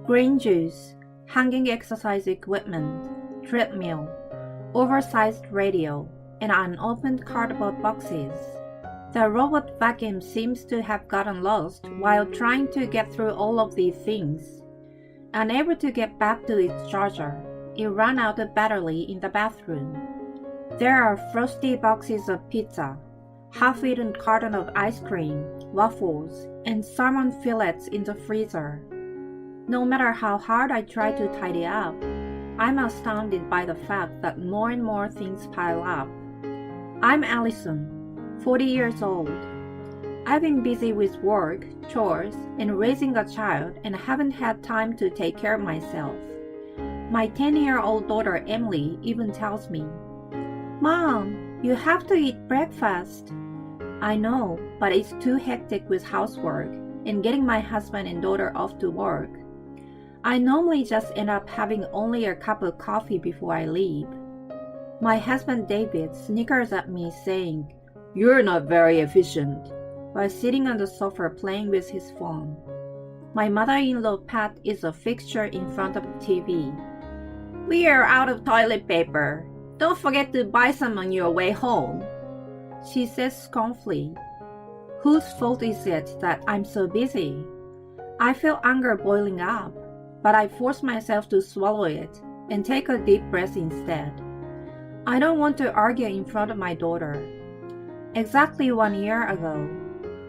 green juice, hanging exercise equipment, treadmill, oversized radio, and unopened cardboard boxes. The robot vacuum seems to have gotten lost while trying to get through all of these things. Unable to get back to its charger, it ran out of battery in the bathroom. There are frosty boxes of pizza, half-eaten carton of ice cream, waffles, and salmon fillets in the freezer. No matter how hard I try to tidy up, I'm astounded by the fact that more and more things pile up. I'm Allison, 40 years old. I've been busy with work, chores, and raising a child and haven't had time to take care of myself. My 10-year-old daughter Emily even tells me, "Mom, you have to eat breakfast." I know, but it's too hectic with housework and getting my husband and daughter off to work. I normally just end up having only a cup of coffee before I leave. My husband David snickers at me saying, "You're not very efficient," while sitting on the sofa playing with his phone. My mother-in-law Pat is a fixture in front of the TV. "We are out of toilet paper. Don't forget to buy some on your way home," she says scornfully. Whose fault is it that I'm so busy? I feel anger boiling up, but I force myself to swallow it and take a deep breath instead. I don't want to argue in front of my daughter. Exactly 1 year ago,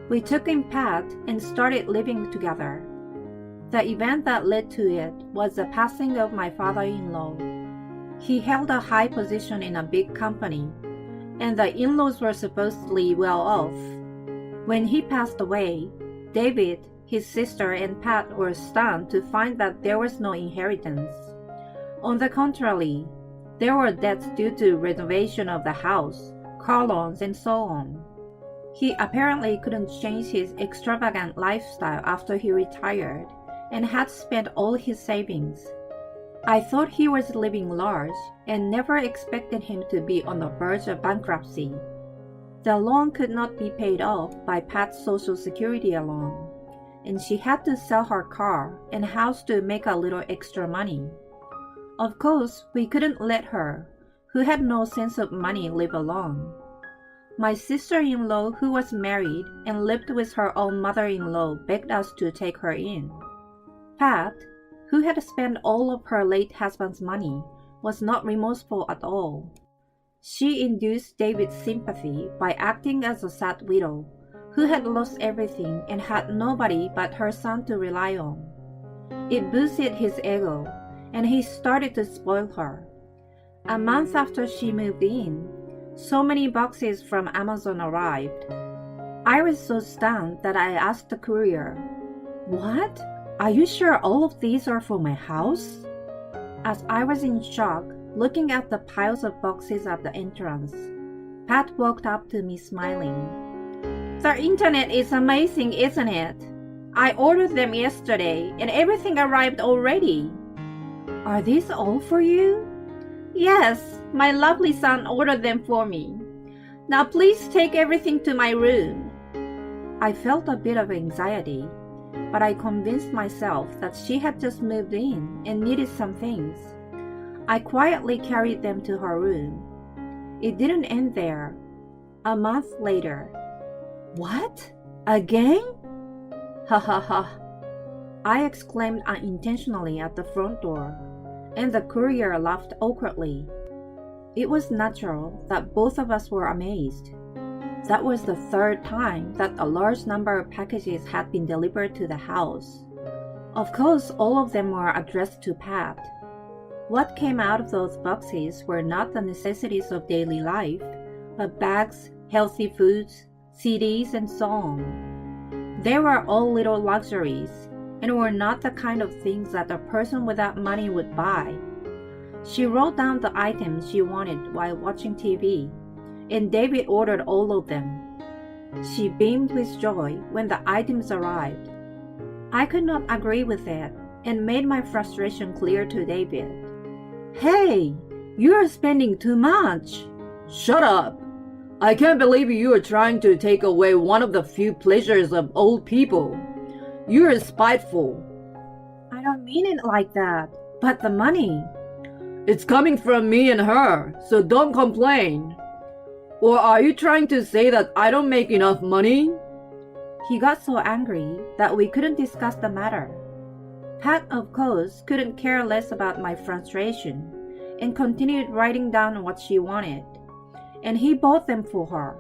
we took in Pat and started living together. The event that led to it was the passing of my father-in-law. He held a high position in a big company, and the in-laws were supposedly well off. When he passed away, David, his sister, and Pat were stunned to find that there was no inheritance. On the contrary, there were debts due to renovation of the house, car loans, and so on. He apparently couldn't change his extravagant lifestyle after he retired and had spent all his savings. I thought he was living large and never expected him to be on the verge of bankruptcy. The loan could not be paid off by Pat's Social Security alone, and she had to sell her car and house to make a little extra money. Of course, we couldn't let her, who had no sense of money, live alone. My sister-in-law, who was married and lived with her own mother-in-law, begged us to take her in. Pat, who had spent all of her late husband's money, was not remorseful at all. She induced David's sympathy by acting as a sad widow, who had lost everything and had nobody but her son to rely on. It boosted his ego, and he started to spoil her. A month after she moved in, so many boxes from Amazon arrived. I was so stunned that I asked the courier, "What? Are you sure all of these are for my house?" As I was in shock, looking at the piles of boxes at the entrance, Pat walked up to me smiling. "The internet is amazing, isn't it? I ordered them yesterday and everything arrived already." "Are these all for you?" "Yes, my lovely son ordered them for me. Now please take everything to my room." I felt a bit of anxiety, but I convinced myself that she had just moved in and needed some things. I quietly carried them to her room. It didn't end there. A month later. "What? Again?" "Ha ha ha," I exclaimed unintentionally at the front door, and the courier laughed awkwardly. It was natural that both of us were amazed. That was the third time that a large number of packages had been delivered to the house. Of course, all of them were addressed to Pat. What came out of those boxes were not the necessities of daily life, but bags, healthy foods, CDs, and so on. They were all little luxuries, and were not the kind of things that a person without money would buy. She wrote down the items she wanted while watching TV, and David ordered all of them. She beamed with joy when the items arrived. I could not agree with it, and made my frustration clear to David. "Hey, you are spending too much." "Shut up! I can't believe you are trying to take away one of the few pleasures of old people. You are spiteful." I don't mean it like that. But the money. It's coming from me and her, so don't complain. Or are you trying to say that I don't make enough money? He got so angry that we couldn't discuss the matter. Pat, of course, couldn't care less about my frustration and continued writing down what she wanted, and he bought them for her.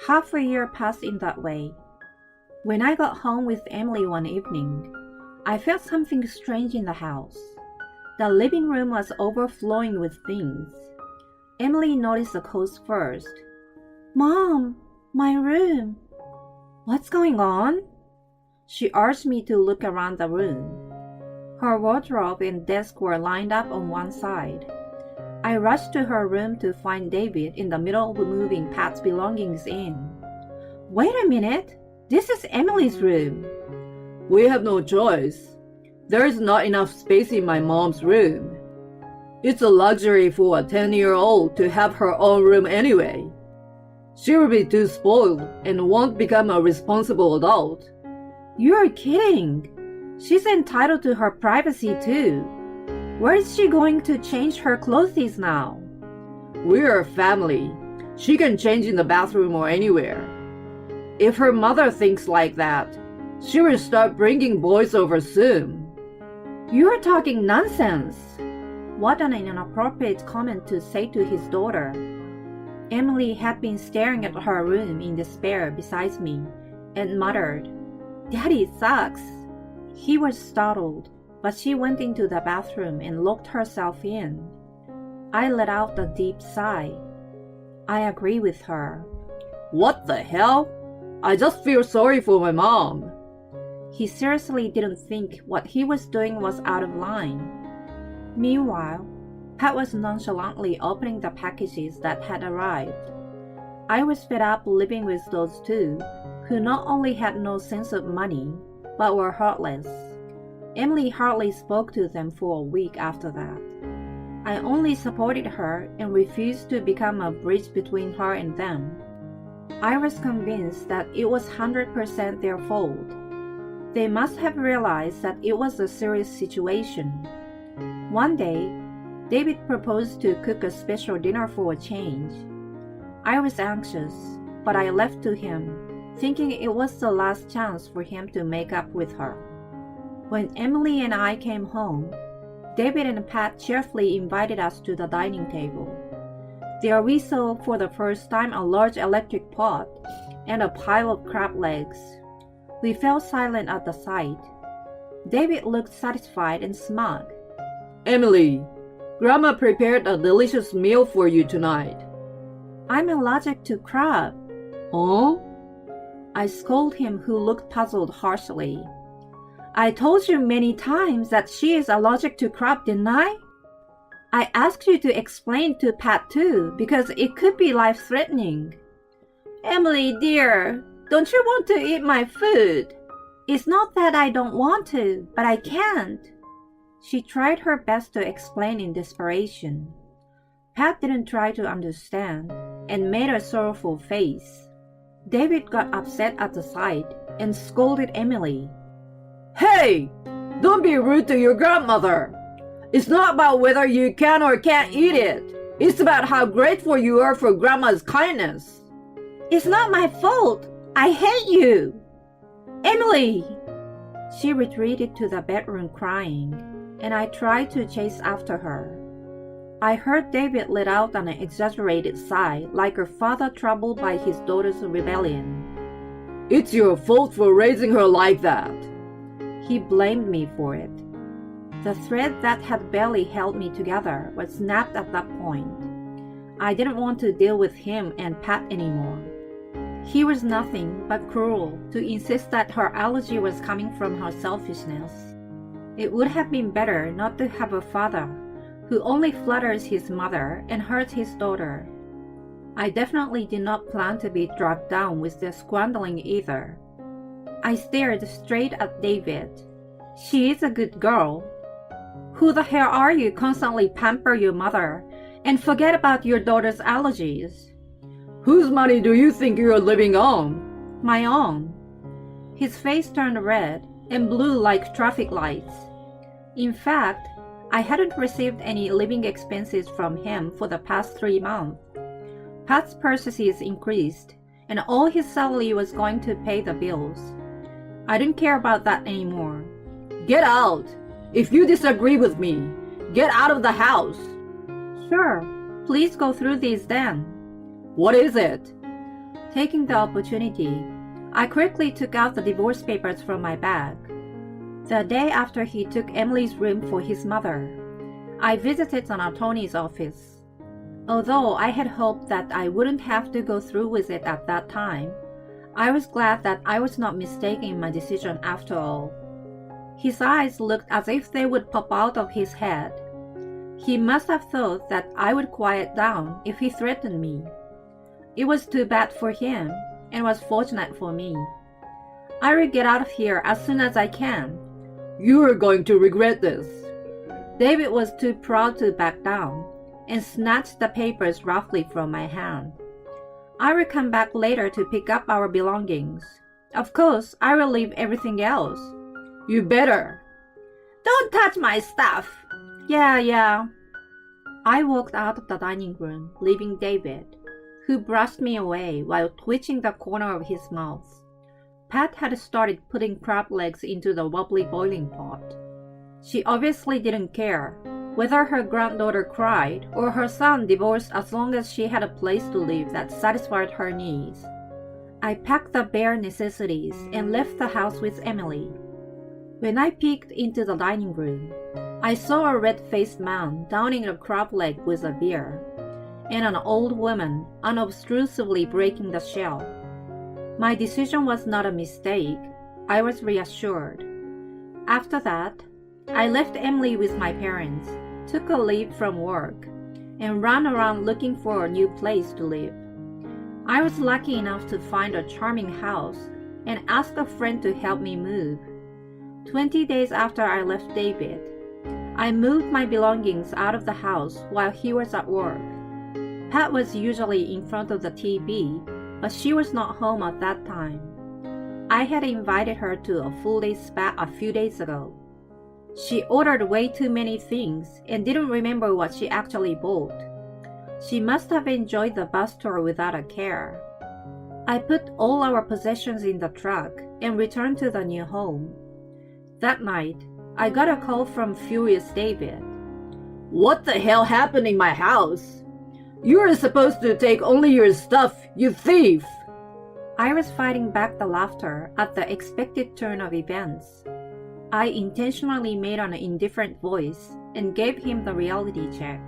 Half a year passed in that way. When I got home with Emily one evening, I felt something strange in the house. The living room was overflowing with things. Emily noticed the cause first. "Mom, my room." "What's going on?" She urged me to look around the room. Her wardrobe and desk were lined up on one side. I rushed to her room to find David in the middle of moving Pat's belongings in. "Wait a minute, this is Emily's room." We have no choice. There is not enough space in my mom's room. It's a luxury for a 10-year-old to have her own room anyway. She will be too spoiled and won't become a responsible adult. You're kidding. She's entitled to her privacy too. Where is she going to change her clothes now? We're a family. She can change in the bathroom or anywhere. If her mother thinks like that, she will start bringing boys over soon. You're talking nonsense. What an inappropriate comment to say to his daughter. Emily had been staring at her room in despair beside me and muttered, "Daddy sucks." He was startled, but she went into the bathroom and locked herself in. I let out a deep sigh. I agree with her. What the hell? I just feel sorry for my mom. He seriously didn't think what he was doing was out of line. Meanwhile, Pat was nonchalantly opening the packages that had arrived. I was fed up living with those two, who not only had no sense of money, but were heartless. Emily hardly spoke to them for a week after that. I only supported her and refused to become a bridge between her and them. I was convinced that it was 100% their fault. They must have realized that it was a serious situation. One day, David proposed to cook a special dinner for a change. I was anxious, but I left to him, thinking it was the last chance for him to make up with her. When Emily and I came home, David and Pat cheerfully invited us to the dining table. There we saw for the first time a large electric pot and a pile of crab legs. We fell silent at the sight. David looked satisfied and smug. Emily, Grandma prepared a delicious meal for you tonight. I'm allergic to crab. Huh? I scolded him, who looked puzzled harshly. I told you many times that she is allergic to crab, didn't I? I asked you to explain to Pat too, because it could be life-threatening. Emily, dear, don't you want to eat my food? It's not that I don't want to, but I can't. She tried her best to explain in desperation. Pat didn't try to understand and made a sorrowful face. David got upset at the sight and scolded Emily. Hey! Don't be rude to your grandmother! It's not about whether you can or can't eat it. It's about how grateful you are for Grandma's kindness. It's not my fault. I hate you. Emily! She retreated to the bedroom crying, and I tried to chase after her. I heard David let out an exaggerated sigh, like a father troubled by his daughter's rebellion. It's your fault for raising her like that. He blamed me for it. The thread that had barely held me together was snapped at that point. I didn't want to deal with him and Pat anymore. He was nothing but cruel to insist that her allergy was coming from her selfishness. It would have been better not to have a father who only flatters his mother and hurts his daughter. I definitely did not plan to be dragged down with their squandering either. I stared straight at David. She is a good girl. Who the hell are you constantly pamper your mother and forget about your daughter's allergies? Whose money do you think you're living on? My own. His face turned red and blue like traffic lights. In fact, I hadn't received any living expenses from him for the past 3 months. Pat's purchases increased, and all his salary was going to pay the bills. I didn't care about that anymore. Get out! If you disagree with me, get out of the house. Sure, please go through these then. What is it? Taking the opportunity, I quickly took out the divorce papers from my bag. The day after he took Emily's room for his mother, I visited an attorney's office. Although I had hoped that I wouldn't have to go through with it at that time, I was glad that I was not mistaken in my decision after all. His eyes looked as if they would pop out of his head. He must have thought that I would quiet down if he threatened me. It was too bad for him, and was fortunate for me. I will get out of here as soon as I can. You are going to regret this. David was too proud to back down, and snatched the papers roughly from my hand. I will come back later to pick up our belongings. Of course, I will leave everything else. You better. Don't touch my stuff. Yeah. I walked out of the dining room, leaving David, who brushed me away while twitching the corner of his mouth. Pat had started putting crab legs into the wobbly boiling pot. She obviously didn't care whether her granddaughter cried or her son divorced, as long as she had a place to live that satisfied her needs. I packed the bare necessities and left the house with Emily. When I peeked into the dining room, I saw a red-faced man downing a crab leg with a beer, and an old woman unobtrusively breaking the shell. My decision was not a mistake. I was reassured. After that, I left Emily with my parents, took a leave from work, and ran around looking for a new place to live. I was lucky enough to find a charming house and ask a friend to help me move. 20 days after I left David, I moved my belongings out of the house while he was at work. Pat was usually in front of the TV, but she was not home at that time. I had invited her to a full-day spa a few days ago. She ordered way too many things and didn't remember what she actually bought. She must have enjoyed the bus tour without a care. I put all our possessions in the truck and returned to the new home. That night, I got a call from furious David. What the hell happened in my house? You are supposed to take only your stuff, you thief! I was fighting back the laughter at the expected turn of events. I intentionally made an indifferent voice and gave him the reality check.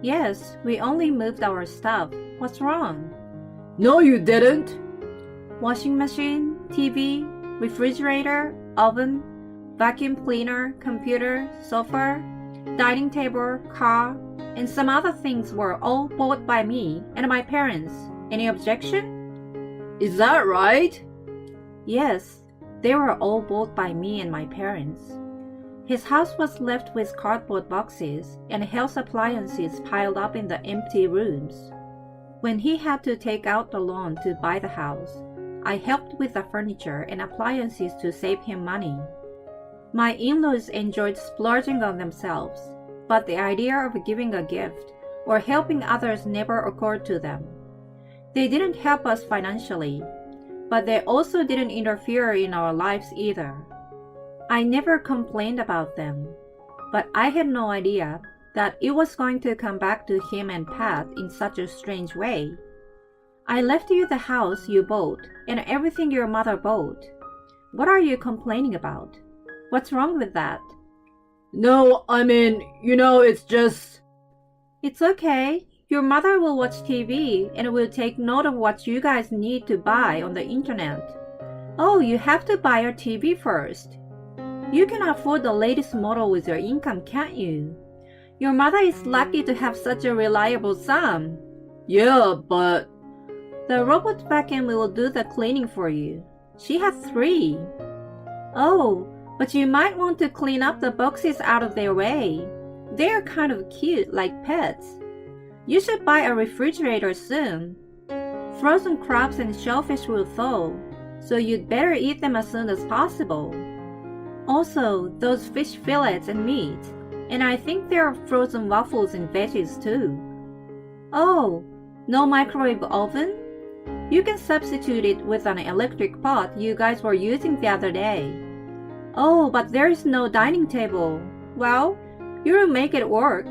Yes, we only moved our stuff. What's wrong? No, you didn't. Washing machine, TV, refrigerator, oven, vacuum cleaner, computer, sofa, dining table, car, and some other things were all bought by me and my parents. Any objection? Is that right? Yes, they were all bought by me and my parents. His house was left with cardboard boxes and health appliances piled up in the empty rooms. When he had to take out the loan to buy the house, I helped with the furniture and appliances to save him money. My in-laws enjoyed splurging on themselves, but the idea of giving a gift or helping others never occurred to them. They didn't help us financially, but they also didn't interfere in our lives either. I never complained about them, but I had no idea that it was going to come back to him and Pat in such a strange way. I left you the house you bought and everything your mother bought. What are you complaining about? What's wrong with that? No, I mean, it's just... It's okay. Your mother will watch TV and will take note of what you guys need to buy on the internet. Oh, you have to buy your TV first. You can afford the latest model with your income, can't you? Your mother is lucky to have such a reliable son. Yeah, but... The robot vacuum will do the cleaning for you. She has 3. Oh, but you might want to clean up the boxes out of their way. They're kind of cute, like pets. You should buy a refrigerator soon. Frozen crabs and shellfish will thaw, so you'd better eat them as soon as possible. Also, those fish fillets and meat, and I think there are frozen waffles and veggies too. Oh, no microwave oven? You can substitute it with an electric pot you guys were using the other day. Oh, but there's no dining table. Well, you'll make it work.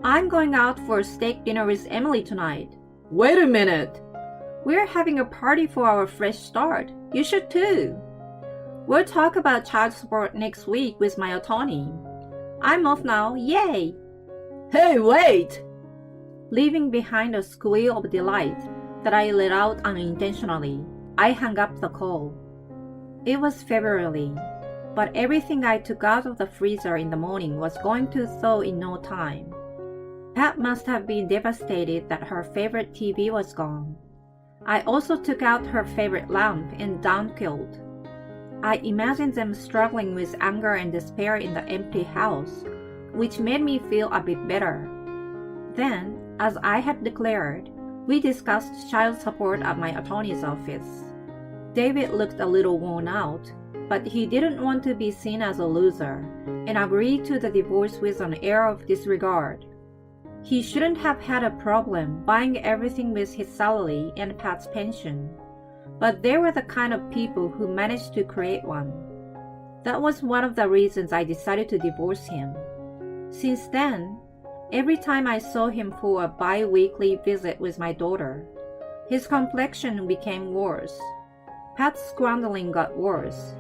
I'm going out for steak dinner with Emily tonight. Wait a minute. We're having a party for our fresh start. You should too. We'll talk about child support next week with my attorney. I'm off now, yay! Hey, wait! Leaving behind a squeal of delight that I let out unintentionally, I hung up the call. It was February, but everything I took out of the freezer in the morning was going to thaw in no time. Pat must have been devastated that her favorite TV was gone. I also took out her favorite lamp and down quilt. I imagined them struggling with anger and despair in the empty house, which made me feel a bit better. Then, as I had declared, we discussed child support at my attorney's office. David looked a little worn out, but he didn't want to be seen as a loser, and agreed to the divorce with an air of disregard. He shouldn't have had a problem buying everything with his salary and Pat's pension, but they were the kind of people who managed to create one. That was one of the reasons I decided to divorce him. Since then, every time I saw him for a bi-weekly visit with my daughter, his complexion became worse. Pat's squandering got worse,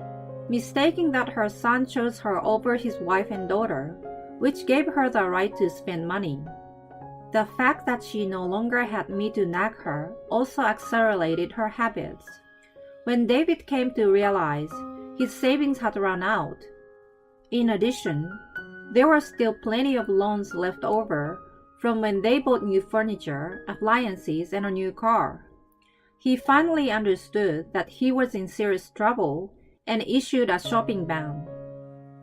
mistaking that her son chose her over his wife and daughter, which gave her the right to spend money. The fact that she no longer had me to nag her also accelerated her habits. When David came to realize his savings had run out. In addition, there were still plenty of loans left over from when they bought new furniture, appliances, and a new car. He finally understood that he was in serious trouble and issued a shopping ban.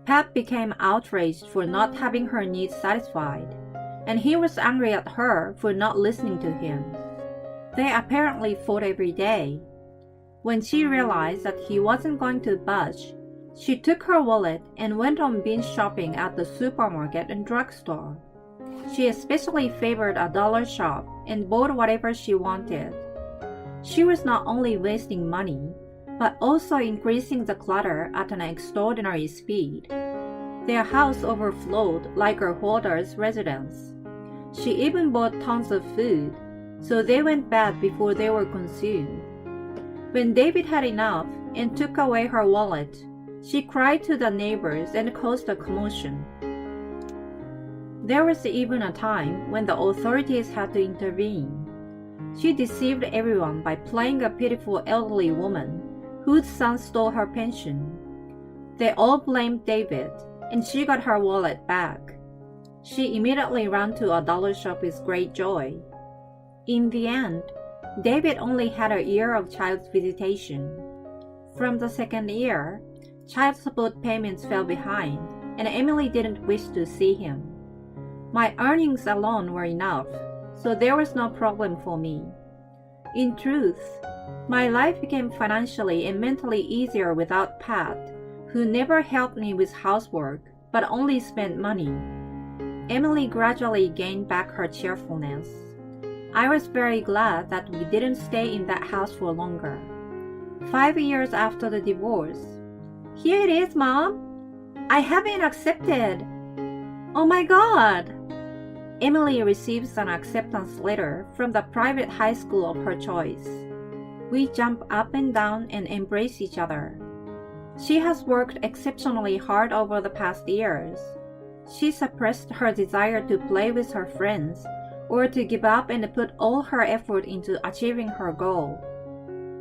Pat became outraged for not having her needs satisfied, and he was angry at her for not listening to him. They apparently fought every day. When she realized that he wasn't going to budge, she took her wallet and went on binge shopping at the supermarket and drugstore. She especially favored a dollar shop and bought whatever she wanted. She was not only wasting money, but also increasing the clutter at an extraordinary speed. Their house overflowed like her hoarder's residence. She even bought tons of food, so they went bad before they were consumed. When David had enough and took away her wallet, she cried to the neighbors and caused a commotion. There was even a time when the authorities had to intervene. She deceived everyone by playing a pitiful elderly woman whose son stole her pension. They all blamed David, and she got her wallet back. She immediately ran to a dollar shop with great joy. In the end, David only had a year of child visitation. From the second year, child support payments fell behind, and Emily didn't wish to see him. My earnings alone were enough, so there was no problem for me. In truth, my life became financially and mentally easier without Pat, who never helped me with housework, but only spent money. Emily gradually gained back her cheerfulness. I was very glad that we didn't stay in that house for longer. 5 years after the divorce, "Here it is, Mom. I have been accepted. Oh my God." Emily receives an acceptance letter from the private high school of her choice. We jump up and down and embrace each other. She has worked exceptionally hard over the past years. She suppressed her desire to play with her friends or to give up and put all her effort into achieving her goal.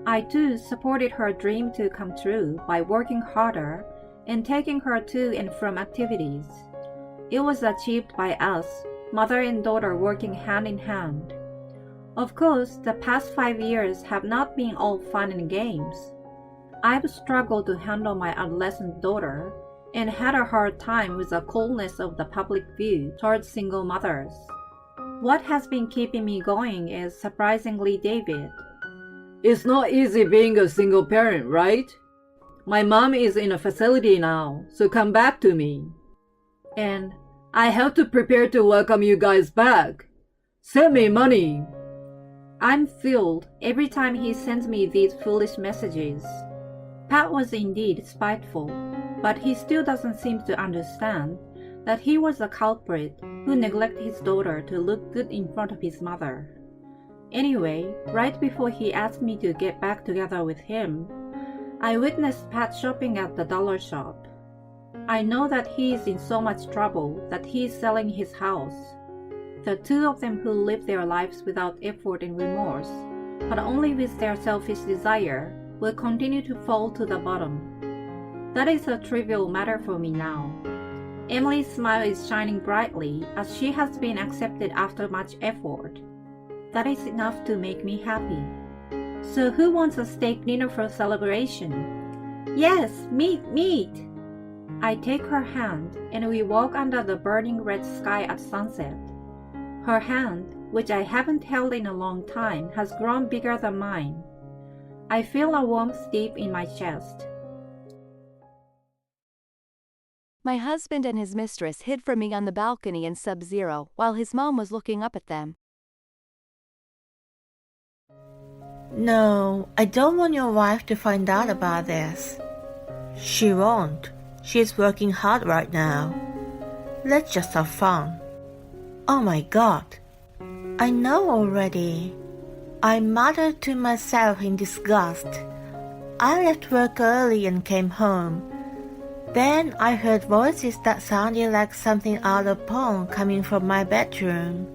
I too supported her dream to come true by working harder and taking her to and from activities. It was achieved by us, mother and daughter working hand in hand. Of course, the past 5 years have not been all fun and games. I've struggled to handle my adolescent daughter and had a hard time with the coldness of the public view towards single mothers. What has been keeping me going is surprisingly David. It's not easy being a single parent, right? My mom is in a facility now, so come back to me. And I have to prepare to welcome you guys back. Send me money. I'm filled every time he sends me these foolish messages. Pat was indeed spiteful, but he still doesn't seem to understand that he was the culprit who neglected his daughter to look good in front of his mother. Anyway, right before he asked me to get back together with him, I witnessed Pat shopping at the dollar shop. I know that he is in so much trouble that he is selling his house. The two of them who live their lives without effort and remorse, but only with their selfish desire, will continue to fall to the bottom. That is a trivial matter for me now. Emily's smile is shining brightly as she has been accepted after much effort. That is enough to make me happy. So who wants a steak dinner for celebration? Yes, meat! I take her hand and we walk under the burning red sky at sunset. Her hand, which I haven't held in a long time, has grown bigger than mine. I feel a warmth deep in my chest. My husband and his mistress hid from me on the balcony in Subzero while his mom was looking up at them. No, I don't want your wife to find out about this. She won't. She's working hard right now. Let's just have fun. Oh my God. I know already. I muttered to myself in disgust. I left work early and came home. Then I heard voices that sounded like something out of porn coming from my bedroom.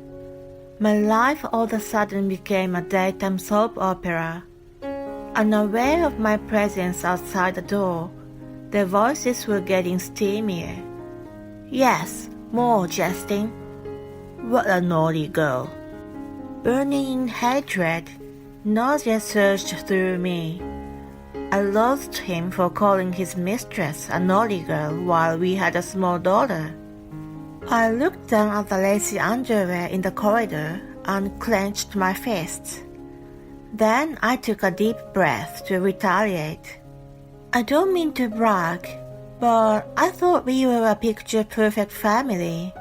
My life all of a sudden became a daytime soap opera. Unaware of my presence outside the door, the voices were getting steamier. Yes, more jesting. What a naughty girl. Burning in hatred, nausea surged through me. I loathed him for calling his mistress a naughty girl while we had a small daughter. I looked down at the lacy underwear in the corridor and clenched my fists. Then I took a deep breath to retaliate. I don't mean to brag, but I thought we were a picture-perfect family.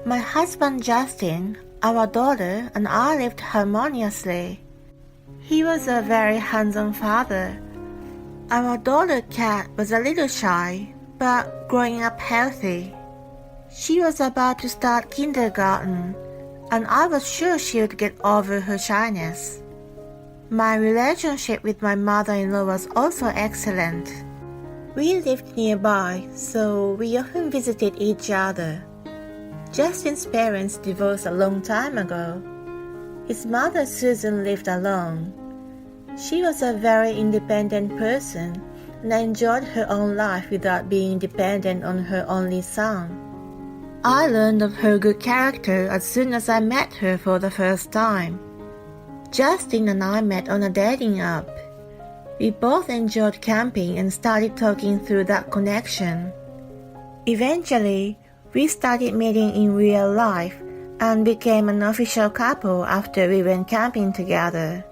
My husband Justin, our daughter, and I lived harmoniously. He was a very handsome father. Our daughter Kat was a little shy, but growing up healthy. She was about to start kindergarten, and I was sure she would get over her shyness. My relationship with my mother-in-law was also excellent. We lived nearby, so we often visited each other. Justin's parents divorced a long time ago. His mother Susan lived alone. She was a very independent person and enjoyed her own life without being dependent on her only son. I learned of her good character as soon as I met her for the first time. Justin and I met on a dating app. We both enjoyed camping and started talking through that connection. Eventually, we started meeting in real life and became an official couple after we went camping together.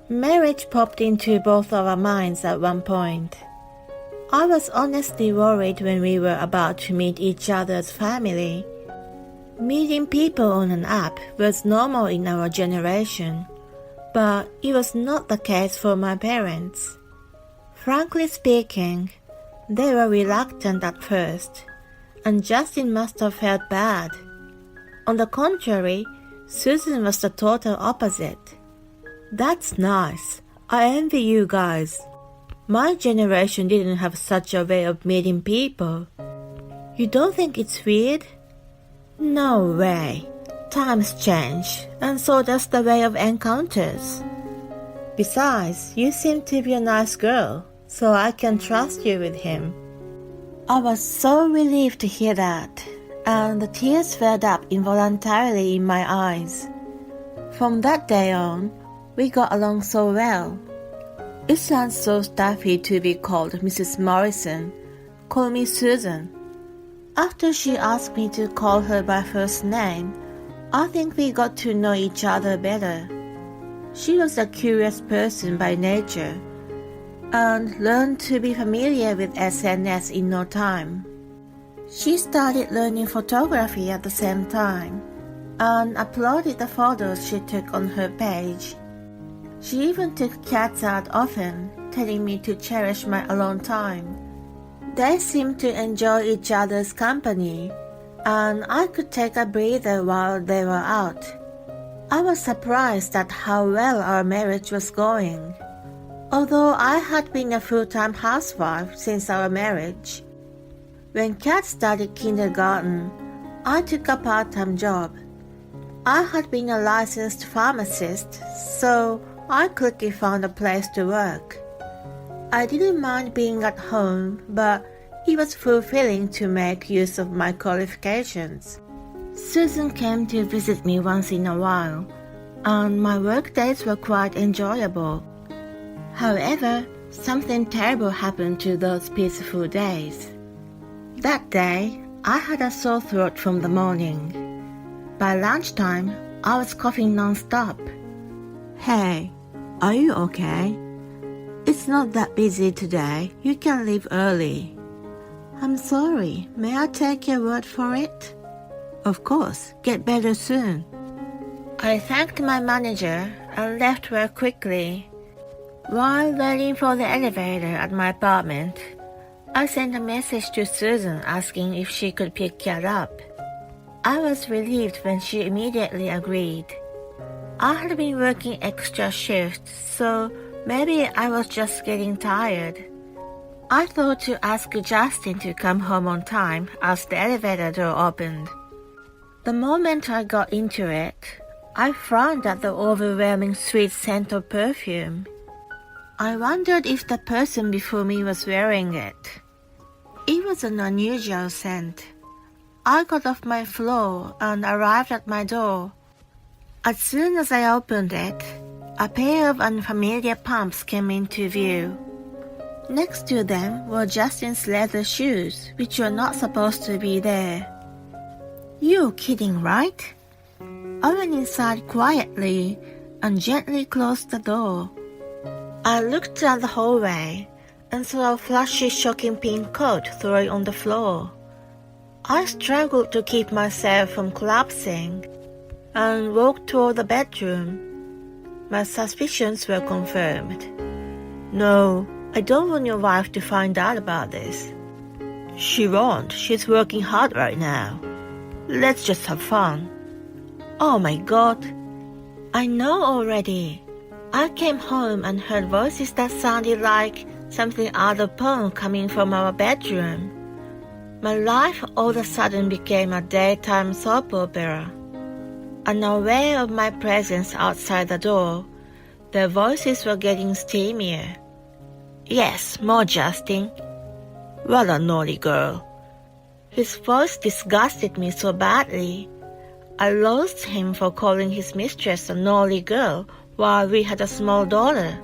Marriage popped into both of our minds at one point. I was honestly worried when we were about to meet each other's family. Meeting people on an app was normal in our generation, but it was not the case for my parents. Frankly speaking, they were reluctant at first, and Justin must have felt bad. On the contrary, Susan was the total opposite. That's nice. I envy you guys. My generation didn't have such a way of meeting people. You don't think it's weird? No way. Times change, and so does the way of encounters. Besides, you seem to be a nice girl, so I can trust you with him. I was so relieved to hear that, and the tears welled up involuntarily in my eyes. From that day on, we got along so well. It sounds so stuffy to be called Mrs. Morrison. Call me Susan. After she asked me to call her by first name, I think we got to know each other better. She was a curious person by nature. and learned to be familiar with SNS in no time. She started learning photography at the same time and uploaded the photos she took on her page. She even took cats out often, telling me to cherish my alone time. They seemed to enjoy each other's company, and I could take a breather while they were out. I was surprised at how well our marriage was going. Although I had been a full-time housewife since our marriage. When Kat started kindergarten, I took a part-time job. I had been a licensed pharmacist, so I quickly found a place to work. I didn't mind being at home, but it was fulfilling to make use of my qualifications. Susan came to visit me once in a while, and my work days were quite enjoyable. However, something terrible happened to those peaceful days. That day, I had a sore throat from the morning. By lunchtime, I was coughing non-stop. Hey, are you okay? It's not that busy today. You can leave early. I'm sorry. May I take your word for it? Of course. Get better soon. I thanked my manager and left work quickly. While waiting for the elevator at my apartment, I sent a message to Susan asking if she could pick Kat up. I was relieved when she immediately agreed. I had been working extra shifts, so maybe I was just getting tired. I thought to ask Justin to come home on time as the elevator door opened. The moment I got into it, I frowned at the overwhelming sweet scent of perfume. I wondered if the person before me was wearing it. It was an unusual scent. I got off my floor and arrived at my door. As soon as I opened it, a pair of unfamiliar pumps came into view. Next to them were Justin's leather shoes, which were not supposed to be there. You're kidding, right? I went inside quietly and gently closed the door. I looked down the hallway and saw a flashy, shocking pink coat thrown on the floor. I struggled to keep myself from collapsing and walked toward the bedroom. My suspicions were confirmed. No, I don't want your wife to find out about this. She won't. She's working hard right now. Let's just have fun. Oh my God. I know already. I came home and heard voices that sounded like something out of a poem coming from our bedroom. My life all of a sudden became a daytime soap opera. Unaware of my presence outside the door, their voices were getting steamier. Yes, more Justin. What a naughty girl. His voice disgusted me so badly. I loathed him for calling his mistress a naughty girl while we had a small daughter.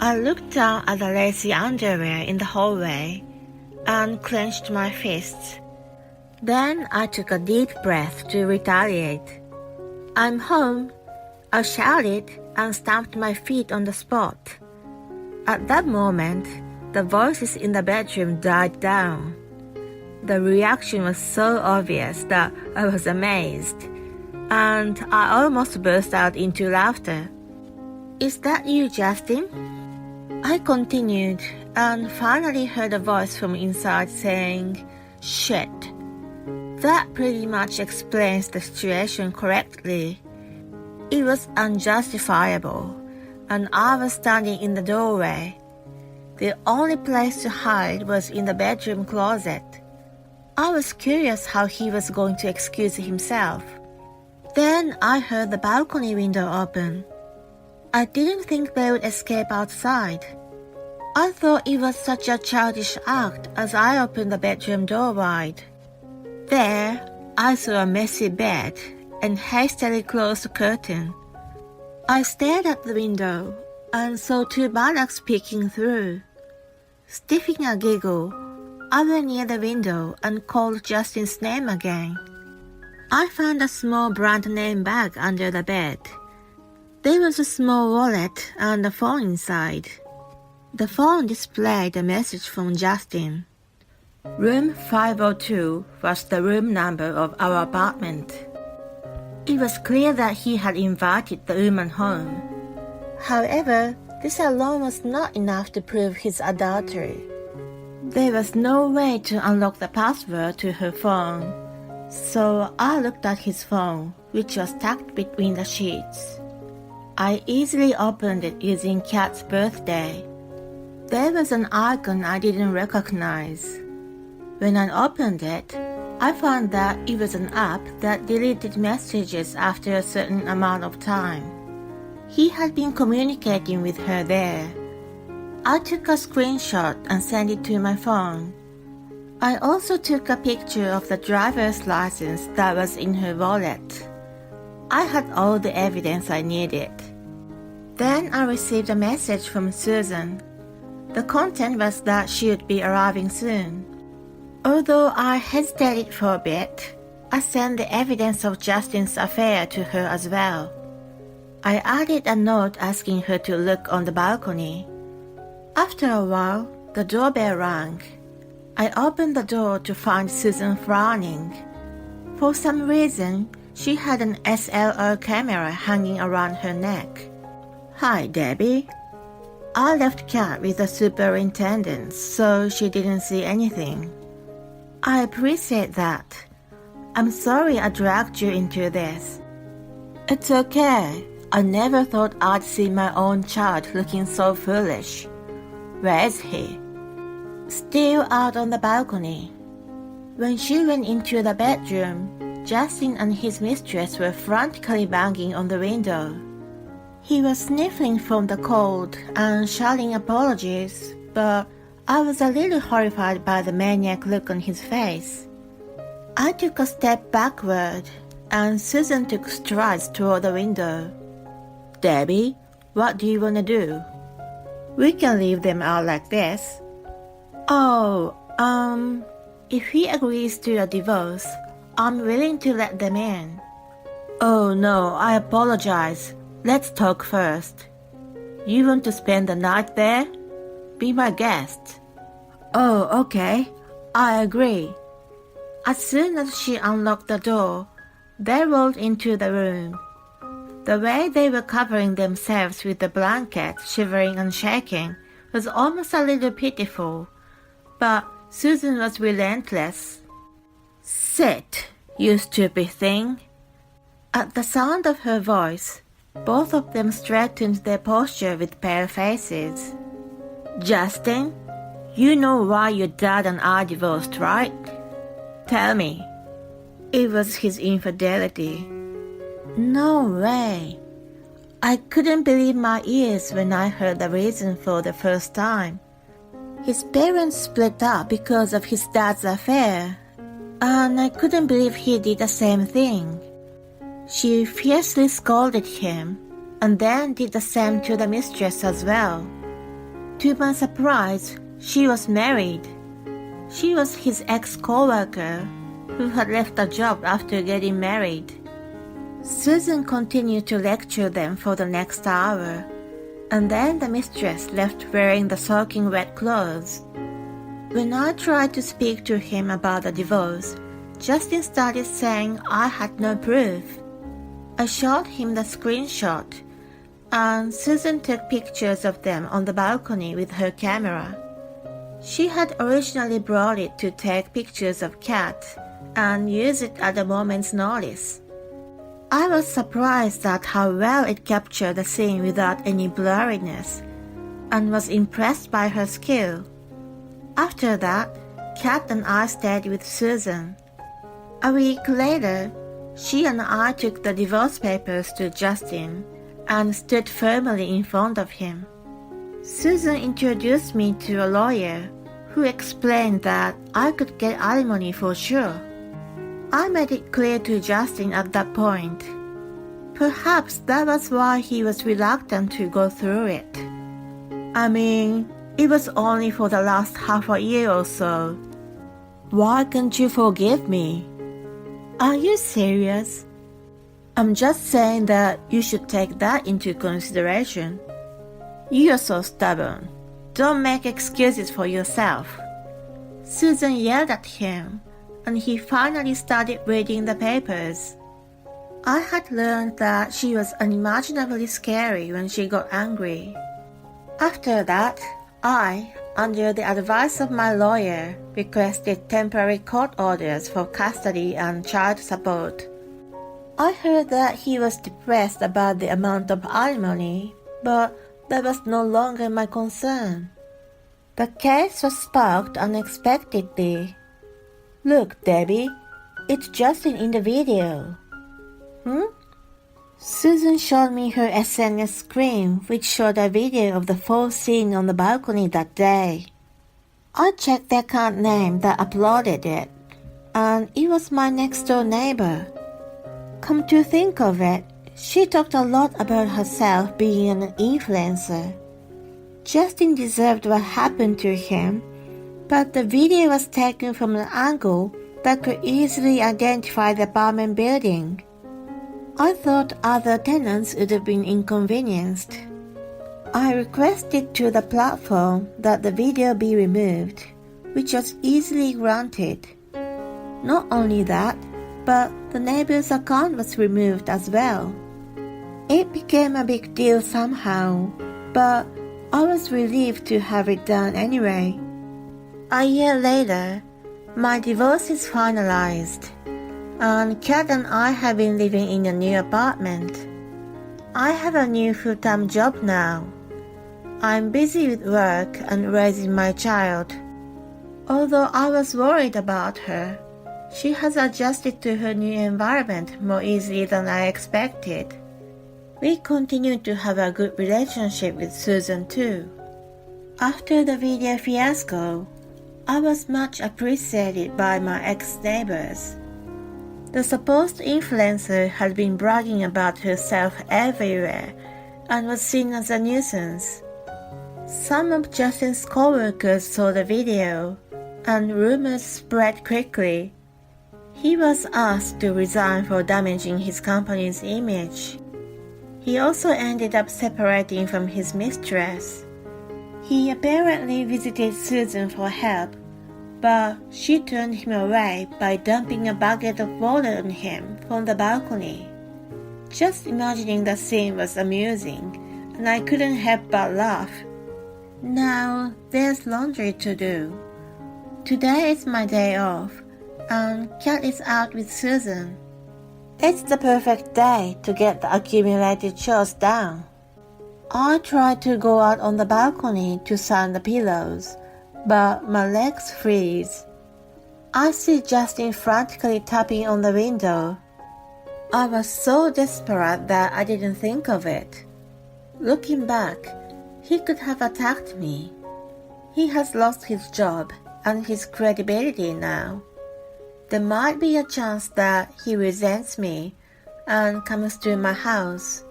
I looked down at the lacy underwear in the hallway and clenched my fists. Then I took a deep breath to retaliate. I'm home, I shouted and stamped my feet on the spot. At that moment, the voices in the bedroom died down. The reaction was so obvious that I was amazed, and I almost burst out into laughter. Is that you, Justin? I continued and finally heard a voice from inside saying, Shit. That pretty much explains the situation correctly. It was unjustifiable, and I was standing in the doorway. The only place to hide was in the bedroom closet. I was curious how he was going to excuse himself. Then I heard the balcony window open. I didn't think they would escape outside. I thought it was such a childish act as I opened the bedroom door wide. There, I saw a messy bed and hastily closed the curtain. I stared at the window and saw two bullocks peeking through. Stifling a giggle, I went near the window and called Justin's name again. I found a small brand name bag under the bed. There was a small wallet and a phone inside. The phone displayed a message from Justin. Room 502 was the room number of our apartment. It was clear that he had invited the woman home. However, this alone was not enough to prove his adultery. There was no way to unlock the password to her phone, so I looked at his phone, which was tucked between the sheets. I easily opened it using Kat's birthday. There was an icon I didn't recognize. When I opened it, I found that it was an app that deleted messages after a certain amount of time. He had been communicating with her there. I took a screenshot and sent it to my phone. I also took a picture of the driver's license that was in her wallet. I had all the evidence I needed. Then I received a message from Susan. The content was that she would be arriving soon. Although I hesitated for a bit, I sent the evidence of Justin's affair to her as well. I added a note asking her to look on the balcony. After a while, the doorbell rang. I opened the door to find Susan frowning. For some reason, she had an SLR camera hanging around her neck. "Hi, Debbie." I left Kat with the superintendent, so she didn't see anything. I appreciate that. I'm sorry I dragged you into this. It's okay. I never thought I'd see my own child looking so foolish. Where is he? Still out on the balcony. When she went into the bedroom, Justin and his mistress were frantically banging on the window. He was sniffling from the cold and shouting apologies, but I was a little horrified by the maniac look on his face. I took a step backward, and Susan took strides toward the window. "Debbie, what do you want to do? We can leave them out like this." If he agrees to a divorce, I'm willing to let them in." "Oh no, I apologize. Let's talk first. You want to spend the night there? Be my guest." "Oh, okay. I agree." As soon as she unlocked the door, they rolled into the room. The way they were covering themselves with the blanket, shivering and shaking, was almost a little pitiful. But Susan was relentless. "Sit, you stupid thing." At the sound of her voice, both of them straightened their posture with pale faces. "Justin, you know why your dad and I divorced, right? Tell me." It was his infidelity. No way. I couldn't believe my ears when I heard the reason for the first time. His parents split up because of his dad's affair, and I couldn't believe he did the same thing. She fiercely scolded him, and then did the same to the mistress as well. To my surprise, she was married. She was his ex-coworker, who had left the job after getting married. Susan continued to lecture them for the next hour, and then the mistress left wearing the soaking wet clothes. When I tried to speak to him about the divorce, Justin started saying I had no proof. I showed him the screenshot, and Susan took pictures of them on the balcony with her camera. She had originally brought it to take pictures of Kat and use it at a moment's notice. I was surprised at how well it captured the scene without any blurriness, and was impressed by her skill. After that, Kat and I stayed with Susan. A week later, she and I took the divorce papers to Justin and stood firmly in front of him. Susan introduced me to a lawyer who explained that I could get alimony for sure. I made it clear to Justin at that point. Perhaps that was why he was reluctant to go through it. I mean, it was only for the last half a year or so. Why can't you forgive me? Are you serious? I'm just saying that you should take that into consideration. You're so stubborn. Don't make excuses for yourself. Susan yelled at him, and he finally started reading the papers. I had learned that she was unimaginably scary when she got angry. After that, I, under the advice of my lawyer, requested temporary court orders for custody and child support. I heard that he was depressed about the amount of alimony, but that was no longer my concern. The case was sparked unexpectedly. Look, Debbie, it's Justin in the video. Susan showed me her SNS screen, which showed a video of the full scene on the balcony that day. I checked the account name that uploaded it, and it was my next-door neighbor. Come to think of it, she talked a lot about herself being an influencer. Justin deserved what happened to him, but the video was taken from an angle that could easily identify the apartment building. I thought other tenants would have been inconvenienced. I requested to the platform that the video be removed, which was easily granted. Not only that, but the neighbor's account was removed as well. It became a big deal somehow, but I was relieved to have it done anyway. A year later, my divorce is finalized, and Kat and I have been living in a new apartment. I have a new full-time job now. I'm busy with work and raising my child. Although I was worried about her, she has adjusted to her new environment more easily than I expected. We continue to have a good relationship with Susan too. After the video fiasco, I was much appreciated by my ex-neighbors. The supposed influencer had been bragging about herself everywhere and was seen as a nuisance. Some of Justin's co-workers saw the video, and rumors spread quickly. He was asked to resign for damaging his company's image. He also ended up separating from his mistress. He apparently visited Susan for help, but she turned him away by dumping a bucket of water on him from the balcony. Just imagining the scene was amusing, and I couldn't help but laugh. Now there's laundry to do. Today is my day off, and Kat is out with Susan. It's the perfect day to get the accumulated chores done. I tried to go out on the balcony to sun the pillows, but my legs freeze. I see Justin frantically tapping on the window. I was so desperate that I didn't think of it. Looking back, he could have attacked me. He has lost his job and his credibility now. There might be a chance that he resents me and comes to my house.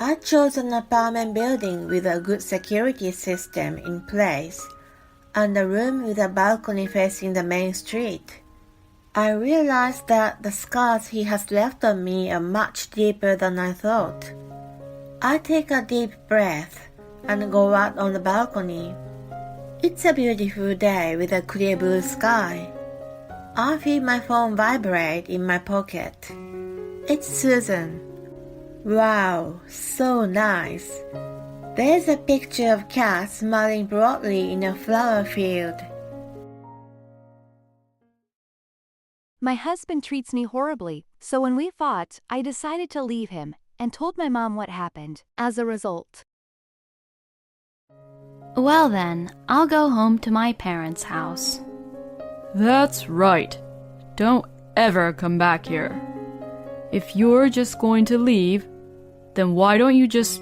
I chose an apartment building with a good security system in place and a room with a balcony facing the main street. I realized that the scars he has left on me are much deeper than I thought. I take a deep breath and go out on the balcony. It's a beautiful day with a clear blue sky. I feel my phone vibrate in my pocket. It's Susan. Wow, so nice. There's a picture of Kat smiling broadly in a flower field. My husband treats me horribly, so when we fought, I decided to leave him and told my mom what happened as a result. Well then, I'll go home to my parents' house. That's right. Don't ever come back here. If you're just going to leave, then why don't you just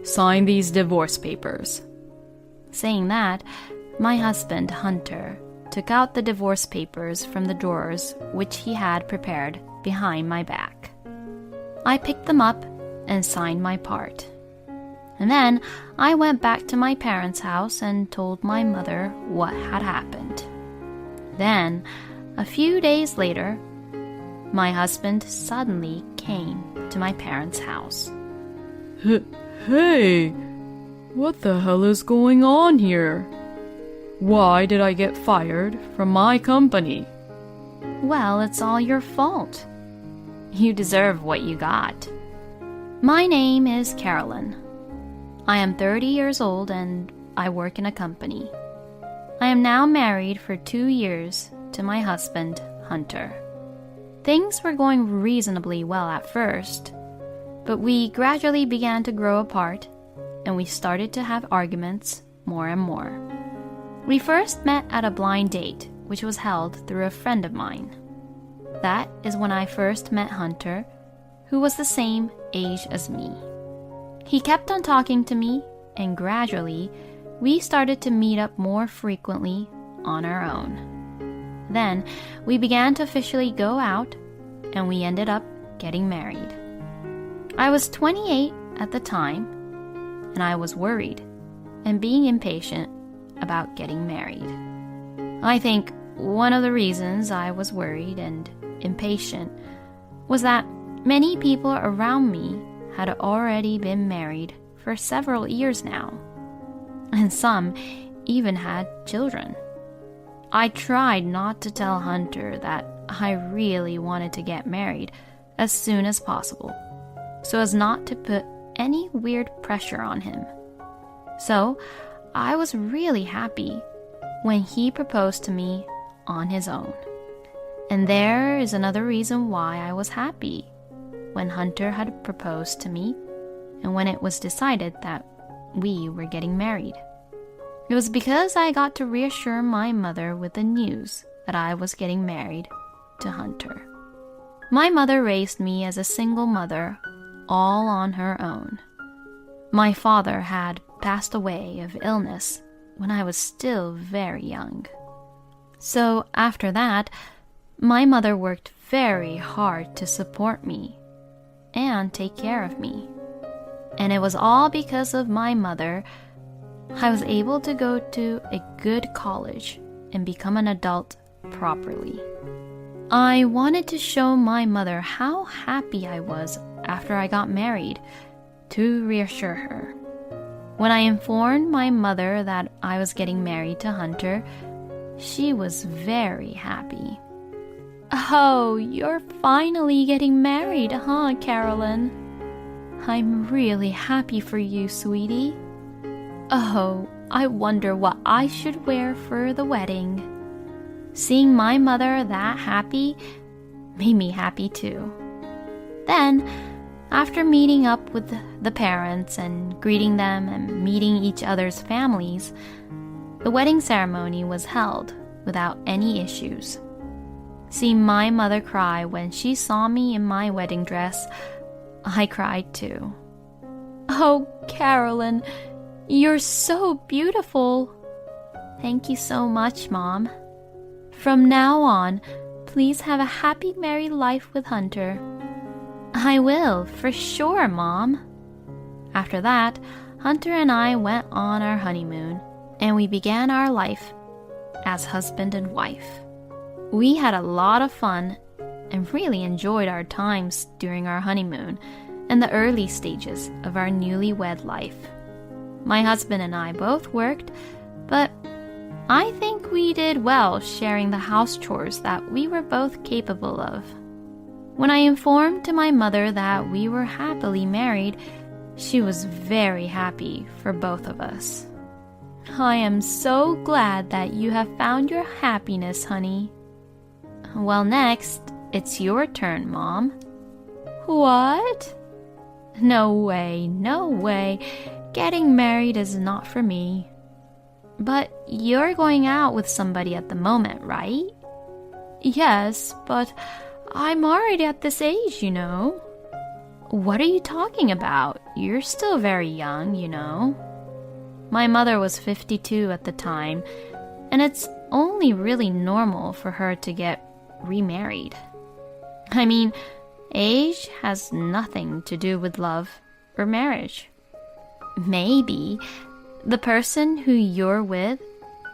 sign these divorce papers? Saying that, my husband, Hunter, took out the divorce papers from the drawers which he had prepared behind my back. I picked them up and signed my part. And then I went back to my parents' house and told my mother what had happened. Then, a few days later, my husband suddenly came to my parents' house. Hey, What the hell is going on here? Why did I get fired from my company? Well, it's all your fault. You deserve what you got. My name is Carolyn. I am 30 years old and I work in a company. I am now married for 2 years to my husband, Hunter. Things were going reasonably well at first, but we gradually began to grow apart and we started to have arguments more and more. We first met at a blind date, which was held through a friend of mine. That is when I first met Hunter, who was the same age as me. He kept on talking to me, and gradually, we started to meet up more frequently on our own. Then, we began to officially go out, and we ended up getting married. I was 28 at the time, and I was worried and being impatient about getting married. I think one of the reasons I was worried and impatient was that many people around me had already been married for several years now, and some even had children. I tried not to tell Hunter that I really wanted to get married as soon as possible, so as not to put any weird pressure on him. So, I was really happy when he proposed to me on his own. And there is another reason why I was happy when Hunter had proposed to me and when it was decided that we were getting married. It was because I got to reassure my mother with the news that I was getting married to Hunter. My mother raised me as a single mother, all on her own. My father had passed away of illness when I was still very young. So after that, my mother worked very hard to support me and take care of me. And it was all because of my mother I was able to go to a good college and become an adult properly. I wanted to show my mother how happy I was after I got married, to reassure her. When I informed my mother that I was getting married to Hunter, she was very happy. "Oh, you're finally getting married, huh, Carolyn? I'm really happy for you, sweetie. Oh, I wonder what I should wear for the wedding." Seeing my mother that happy made me happy too. Then, after meeting up with the parents and greeting them and meeting each other's families, the wedding ceremony was held without any issues. Seeing my mother cry when she saw me in my wedding dress, I cried too. "Oh, Carolyn, you're so beautiful." "Thank you so much, Mom. From now on, please have a happy married life with Hunter." "I will, for sure, Mom." After that, Hunter and I went on our honeymoon, and we began our life as husband and wife. We had a lot of fun and really enjoyed our times during our honeymoon and the early stages of our newlywed life. My husband and I both worked, but I think we did well sharing the house chores that we were both capable of. When I informed to my mother that we were happily married, she was very happy for both of us. "I am so glad that you have found your happiness, honey." "Well, next, it's your turn, Mom." "What?" No way, no way. Getting married is not for me." "But you're going out with somebody at the moment, right?" "Yes, but I'm already at this age, you know." "What are you talking about? You're still very young, you know." My mother was 52 at the time, and it's only really normal for her to get remarried. I mean, age has nothing to do with love or marriage. Maybe the person who you're with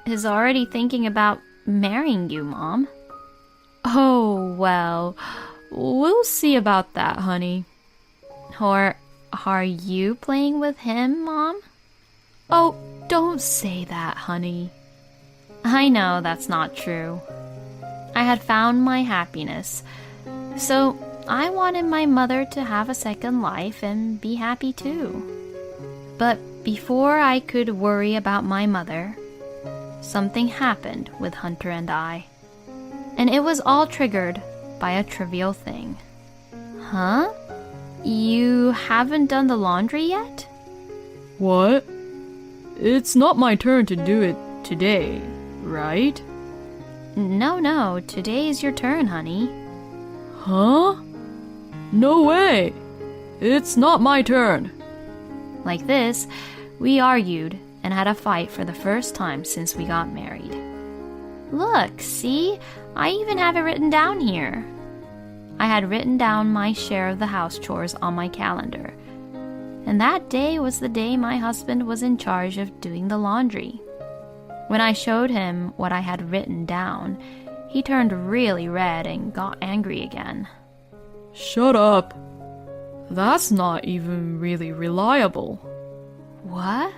is already thinking about marrying you, Mom. "Oh, well, we'll see about that, honey." "Or are you playing with him, Mom?" Oh, don't say that, honey. I know that's not true. I had found my happiness, so I wanted my mother to have a second life and be happy too. But before I could worry about my mother, something happened with Hunter and I. And it was all triggered by a trivial thing. Huh? You haven't done the laundry yet? What? It's not my turn to do it today, right? No, today is your turn, honey. Huh? No way! It's not my turn. Like this, we argued and had a fight for the first time since we got married. Look, see? I even have it written down here. I had written down my share of the house chores on my calendar. And that day was the day my husband was in charge of doing the laundry. When I showed him what I had written down, he turned really red and got angry again. Shut up. That's not even really reliable. What?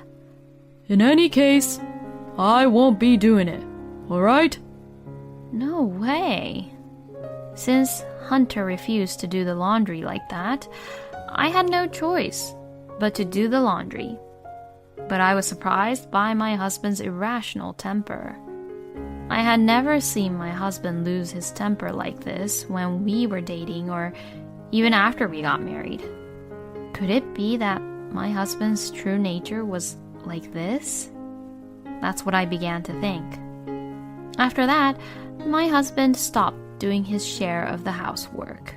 In any case, I won't be doing it, alright? No way. Since Hunter refused to do the laundry like that, I had no choice but to do the laundry. But I was surprised by my husband's irrational temper. I had never seen my husband lose his temper like this when we were dating or even after we got married. Could it be that my husband's true nature was like this? That's what I began to think. After that, my husband stopped doing his share of the housework.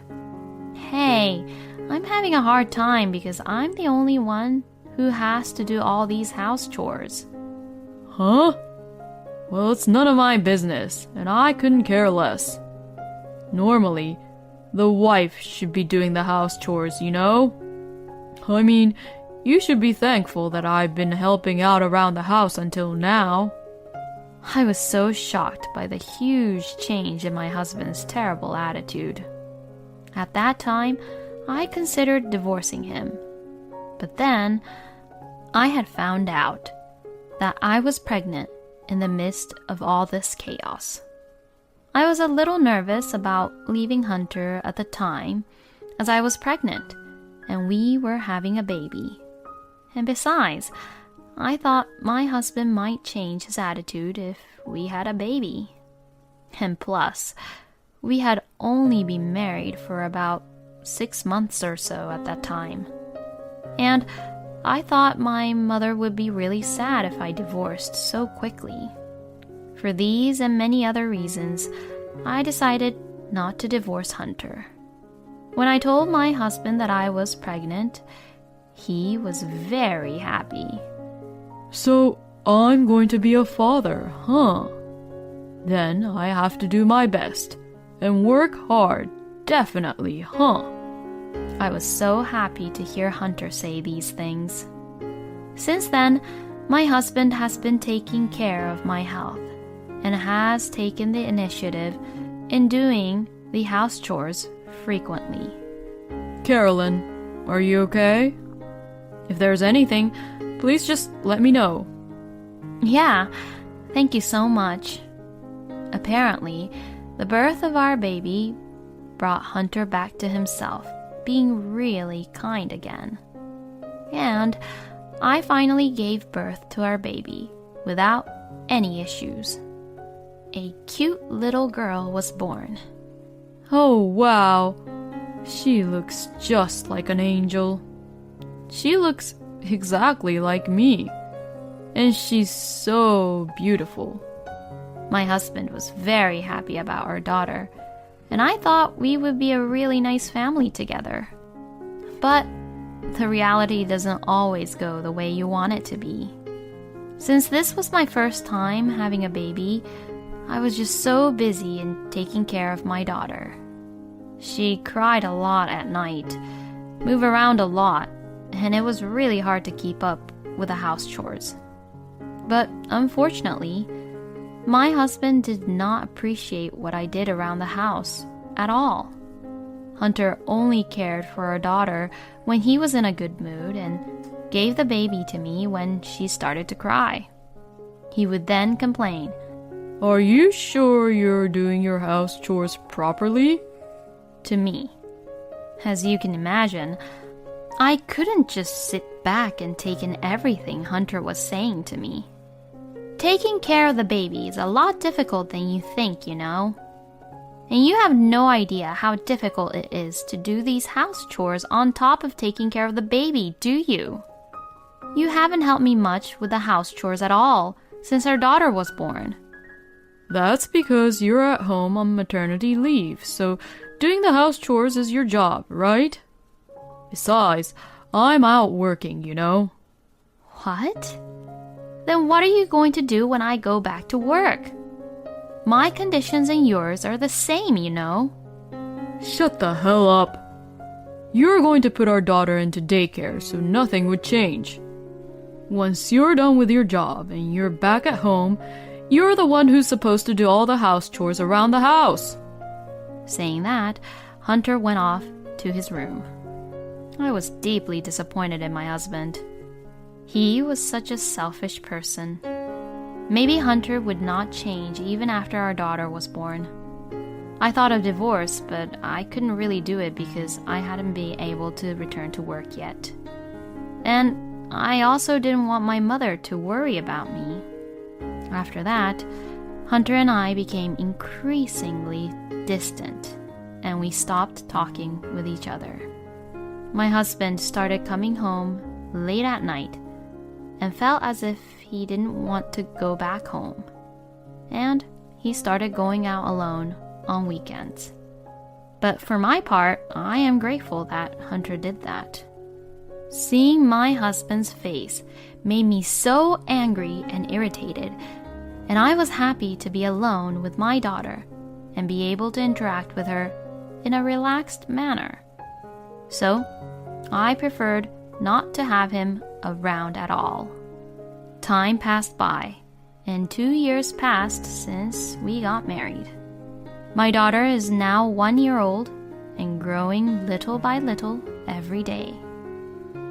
Hey, I'm having a hard time because I'm the only one who has to do all these house chores. Huh? Well, it's none of my business, and I couldn't care less. Normally, the wife should be doing the house chores, you know? I mean, you should be thankful that I've been helping out around the house until now. I was so shocked by the huge change in my husband's terrible attitude. At that time, I considered divorcing him. But then, I had found out that I was pregnant in the midst of all this chaos. I was a little nervous about leaving Hunter at the time, as I was pregnant, and we were having a baby. And besides, I thought my husband might change his attitude if we had a baby. And plus, we had only been married for about 6 months or so at that time. And I thought my mother would be really sad if I divorced so quickly. For these and many other reasons, I decided not to divorce Hunter. When I told my husband that I was pregnant, he was very happy. So, I'm going to be a father, huh? Then I have to do my best and work hard, definitely, huh? I was so happy to hear Hunter say these things. Since then, my husband has been taking care of my health and has taken the initiative in doing the house chores frequently. Carolyn, are you okay? If there's anything, please just let me know. Yeah, thank you so much. Apparently, the birth of our baby brought Hunter back to himself, being really kind again. And I finally gave birth to our baby without any issues. A cute little girl was born. Oh, wow. She looks just like an angel. She looks exactly like me. And she's so beautiful. My husband was very happy about our daughter, and I thought we would be a really nice family together. But the reality doesn't always go the way you want it to be. Since this was my first time having a baby, I was just so busy in taking care of my daughter. She cried a lot at night, moved around a lot, and it was really hard to keep up with the house chores. But unfortunately, my husband did not appreciate what I did around the house at all. Hunter only cared for our daughter when he was in a good mood, and gave the baby to me when she started to cry. He would then complain, "Are you sure you're doing your house chores properly?" to me. As you can imagine, I couldn't just sit back and take in everything Hunter was saying to me. Taking care of the baby is a lot difficult than you think, you know. And you have no idea how difficult it is to do these house chores on top of taking care of the baby, do you? You haven't helped me much with the house chores at all since our daughter was born. That's because you're at home on maternity leave, so doing the house chores is your job, right? Besides, I'm out working, you know. What? Then what are you going to do when I go back to work? My conditions and yours are the same, you know. Shut the hell up. You're going to put our daughter into daycare, so nothing would change. Once you're done with your job and you're back at home, you're the one who's supposed to do all the house chores around the house. Saying that, Hunter went off to his room. I was deeply disappointed in my husband. He was such a selfish person. Maybe Hunter would not change even after our daughter was born. I thought of divorce, but I couldn't really do it because I hadn't been able to return to work yet. And I also didn't want my mother to worry about me. After that, Hunter and I became increasingly distant, and we stopped talking with each other. My husband started coming home late at night and felt as if he didn't want to go back home. And he started going out alone on weekends. But for my part, I am grateful that Hunter did that. Seeing my husband's face made me so angry and irritated, and I was happy to be alone with my daughter and be able to interact with her in a relaxed manner. So, I preferred not to have him around at all. Time passed by, and 2 years passed since we got married. My daughter is now 1 year old and growing little by little every day.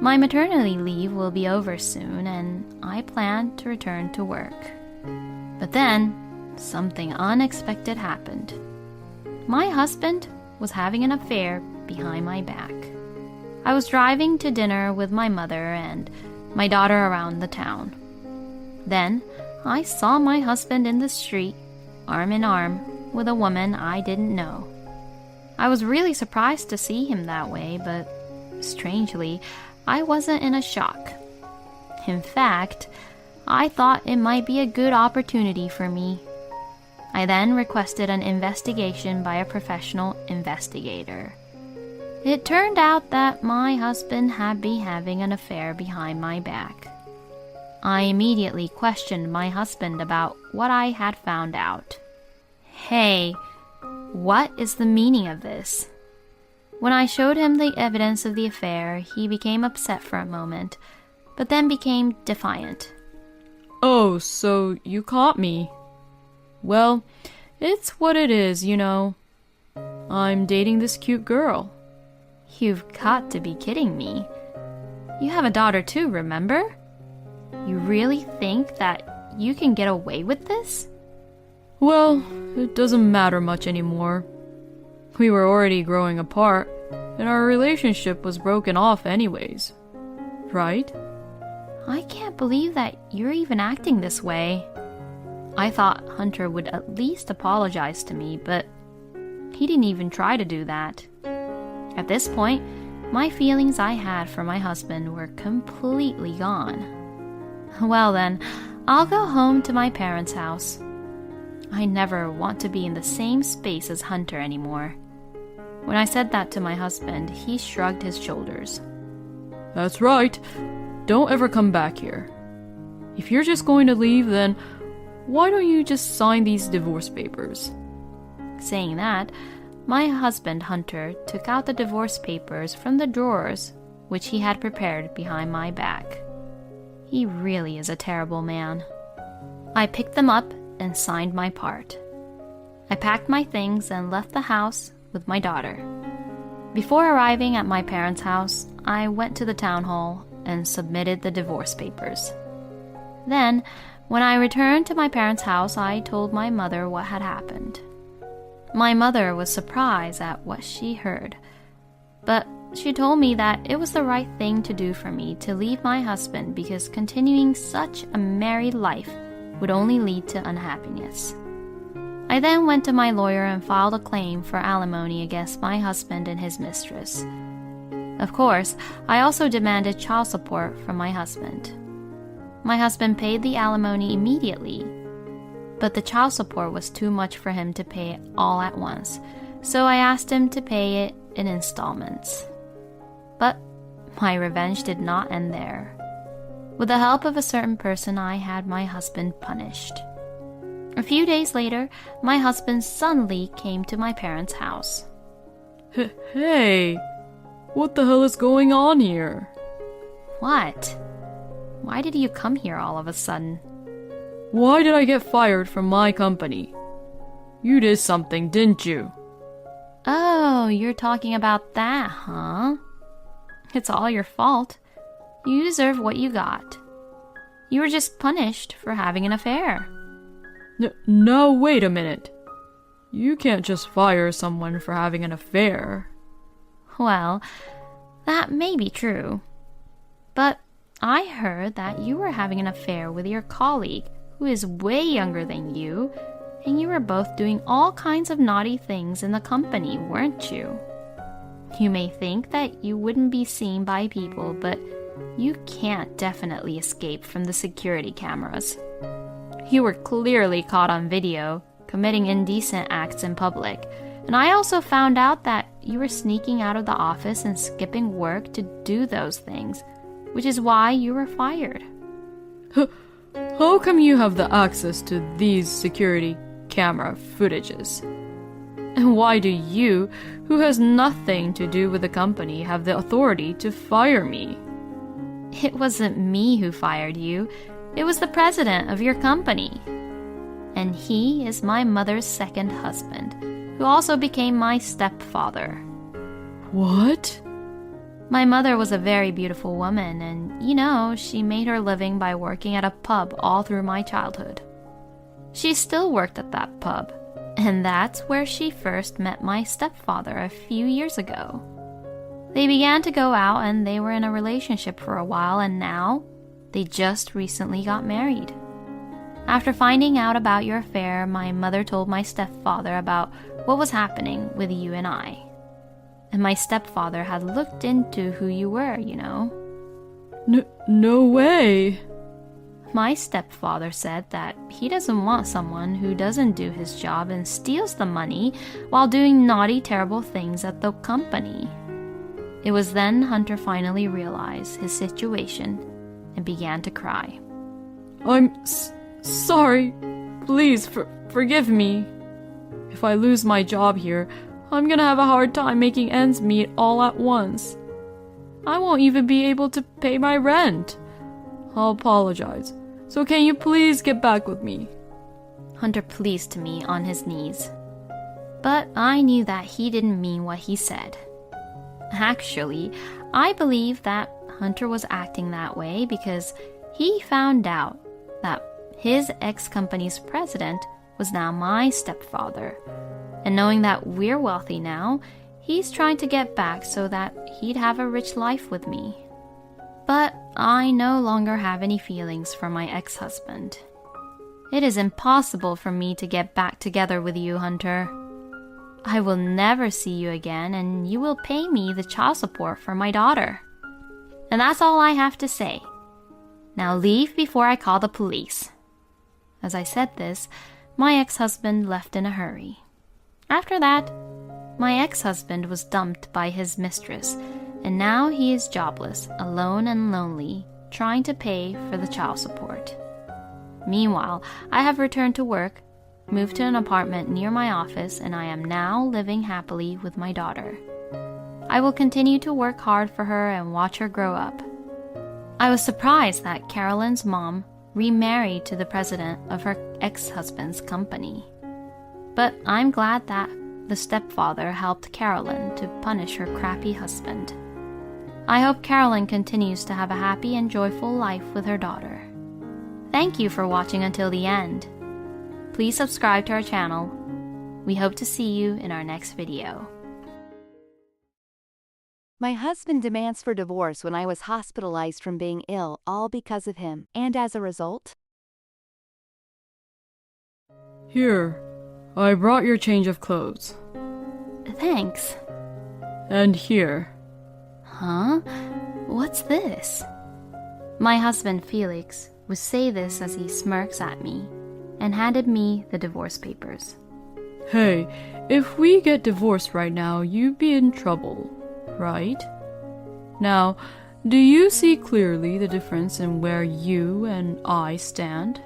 My maternity leave will be over soon, and I plan to return to work. But then, something unexpected happened. My husband was having an affair behind my back. I was driving to dinner with my mother and my daughter around the town. Then, I saw my husband in the street, arm in arm, with a woman I didn't know. I was really surprised to see him that way, but strangely, I wasn't in a shock. In fact, I thought it might be a good opportunity for me. I then requested an investigation by a professional investigator. It turned out that my husband had been having an affair behind my back. I immediately questioned my husband about what I had found out. Hey, what is the meaning of this? When I showed him the evidence of the affair, he became upset for a moment, but then became defiant. "Oh, so you caught me. Well, it's what it is, you know. I'm dating this cute girl." You've got to be kidding me. You have a daughter too, remember? You really think that you can get away with this? Well, it doesn't matter much anymore. We were already growing apart, and our relationship was broken off anyways. Right? I can't believe that you're even acting this way. I thought Hunter would at least apologize to me, but he didn't even try to do that. At this point, my feelings I had for my husband were completely gone. Well then, I'll go home to my parents' house. I never want to be in the same space as Hunter anymore. When I said that to my husband, he shrugged his shoulders. That's right. Don't ever come back here. If you're just going to leave, then why don't you just sign these divorce papers? Saying that, my husband Hunter took out the divorce papers from the drawers which he had prepared behind my back. He really is a terrible man. I picked them up and signed my part. I packed my things and left the house with my daughter. Before arriving at my parents' house, I went to the town hall and submitted the divorce papers. Then, when I returned to my parents' house, I told my mother what had happened. My mother was surprised at what she heard, but she told me that it was the right thing to do for me to leave my husband because continuing such a married life would only lead to unhappiness. I then went to my lawyer and filed a claim for alimony against my husband and his mistress. Of course, I also demanded child support from my husband. My husband paid the alimony immediately, but the child support was too much for him to pay all at once, so I asked him to pay it in installments. But my revenge did not end there. With the help of a certain person, I had my husband punished. A few days later, my husband suddenly came to my parents' house. Hey, what the hell is going on here? What? Why did you come here all of a sudden? Why did I get fired from my company? You did something, didn't you? Oh, you're talking about that, huh? It's all your fault. You deserve what you got. You were just punished for having an affair. No, wait a minute. You can't just fire someone for having an affair. Well, that may be true. But I heard that you were having an affair with your colleague, who is way younger than you, and you were both doing all kinds of naughty things in the company, weren't you? You may think that you wouldn't be seen by people, but you can't definitely escape from the security cameras. You were clearly caught on video, committing indecent acts in public, and I also found out that you were sneaking out of the office and skipping work to do those things, which is why you were fired. How come you have the access to these security camera footages? And why do you, who has nothing to do with the company, have the authority to fire me? It wasn't me who fired you. It was the president of your company. And he is my mother's second husband, who also became my stepfather. What? My mother was a very beautiful woman, and she made her living by working at a pub all through my childhood. She still worked at that pub, and that's where she first met my stepfather a few years ago. They began to go out, and they were in a relationship for a while, and now they just recently got married. After finding out about your affair, my mother told my stepfather about what was happening with you and I. And my stepfather had looked into who you were, No way. My stepfather said that he doesn't want someone who doesn't do his job and steals the money while doing naughty, terrible things at the company. It was then Hunter finally realized his situation and began to cry. I'm sorry. Please forgive me. If I lose my job here, I'm gonna have a hard time making ends meet all at once. I won't even be able to pay my rent. I'll apologize. So can you please get back with me? Hunter pleaded to me on his knees. But I knew that he didn't mean what he said. Actually, I believe that Hunter was acting that way because he found out that his ex-company's president was now my stepfather. And knowing that we're wealthy now, he's trying to get back so that he'd have a rich life with me. But I no longer have any feelings for my ex-husband. It is impossible for me to get back together with you, Hunter. I will never see you again, and you will pay me the child support for my daughter. And that's all I have to say. Now leave before I call the police. As I said this, my ex-husband left in a hurry. After that, my ex-husband was dumped by his mistress, and now he is jobless, alone and lonely, trying to pay for the child support. Meanwhile, I have returned to work, moved to an apartment near my office, and I am now living happily with my daughter. I will continue to work hard for her and watch her grow up. I was surprised that Carolyn's mom remarried to the president of her ex-husband's company. But I'm glad that the stepfather helped Carolyn to punish her crappy husband. I hope Carolyn continues to have a happy and joyful life with her daughter. Thank you for watching until the end. Please subscribe to our channel. We hope to see you in our next video. My husband demands for divorce when I was hospitalized from being ill, all because of him. And as a result, Here, I brought your change of clothes. Thanks. And here. Huh? What's this? My husband Felix would say this as he smirks at me and handed me the divorce papers. Hey, if we get divorced right now, you'd be in trouble, right? Now, do you see clearly the difference in where you and I stand?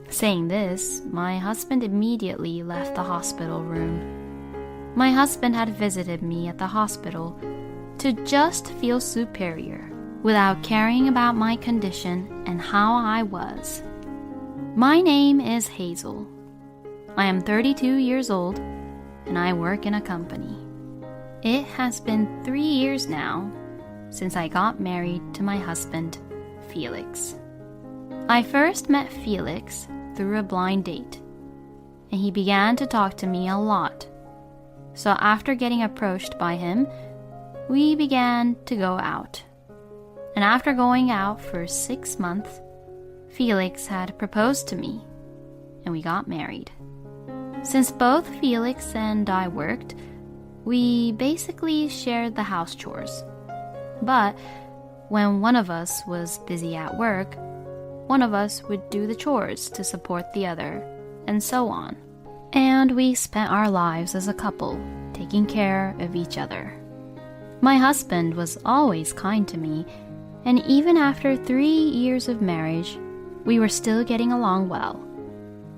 Saying this, my husband immediately left the hospital room. My husband had visited me at the hospital to just feel superior without caring about my condition and how I was. My name is Hazel. I am 32 years old and I work in a company. It has been 3 years now since I got married to my husband, Felix. I first met Felix through a blind date, and he began to talk to me a lot. So after getting approached by him, we began to go out. And after going out for 6 months, Felix had proposed to me, and we got married. Since both Felix and I worked, we basically shared the house chores. But when one of us was busy at work, one of us would do the chores to support the other, and so on. And we spent our lives as a couple, taking care of each other. My husband was always kind to me, and even after 3 years of marriage, we were still getting along well.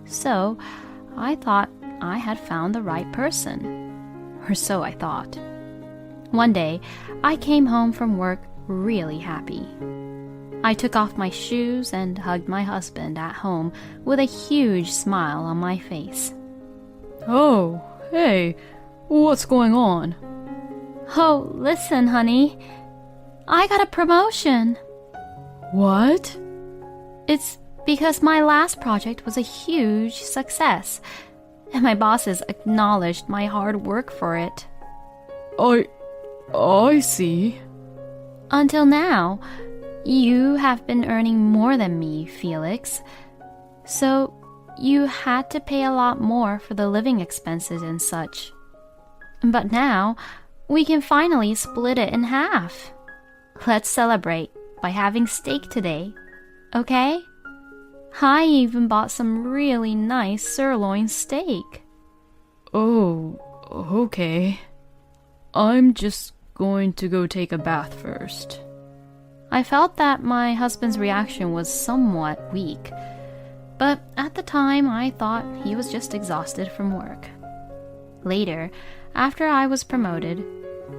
So I thought I had found the right person, or so I thought. One day, I came home from work really happy. I took off my shoes and hugged my husband at home with a huge smile on my face. Oh, hey, what's going on? Oh, listen, honey. I got a promotion. What? It's because my last project was a huge success, and my bosses acknowledged my hard work for it. I see. Until now, you have been earning more than me, Felix. So you had to pay a lot more for the living expenses and such. But now, we can finally split it in half. Let's celebrate by having steak today, okay? I even bought some really nice sirloin steak. Oh, okay. I'm just going to go take a bath first. I felt that my husband's reaction was somewhat weak, but at the time I thought he was just exhausted from work. Later, after I was promoted,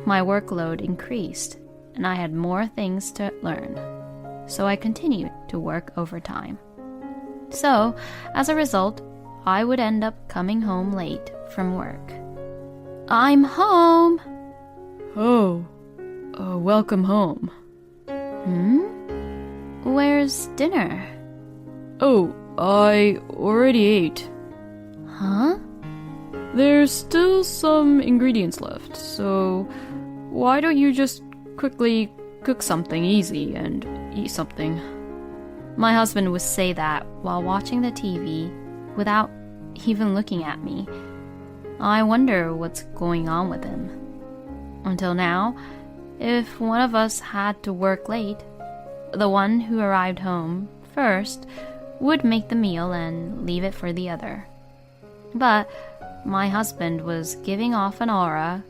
my workload increased and I had more things to learn, so I continued to work overtime. So, as a result, I would end up coming home late from work. I'm home! Oh, welcome home. Where's dinner? Oh, I already ate. Huh? There's still some ingredients left, so why don't you just quickly cook something easy and eat something? My husband would say that while watching the TV without even looking at me. I wonder what's going on with him. Until now, if one of us had to work late, the one who arrived home first would make the meal and leave it for the other. But my husband was giving off an aura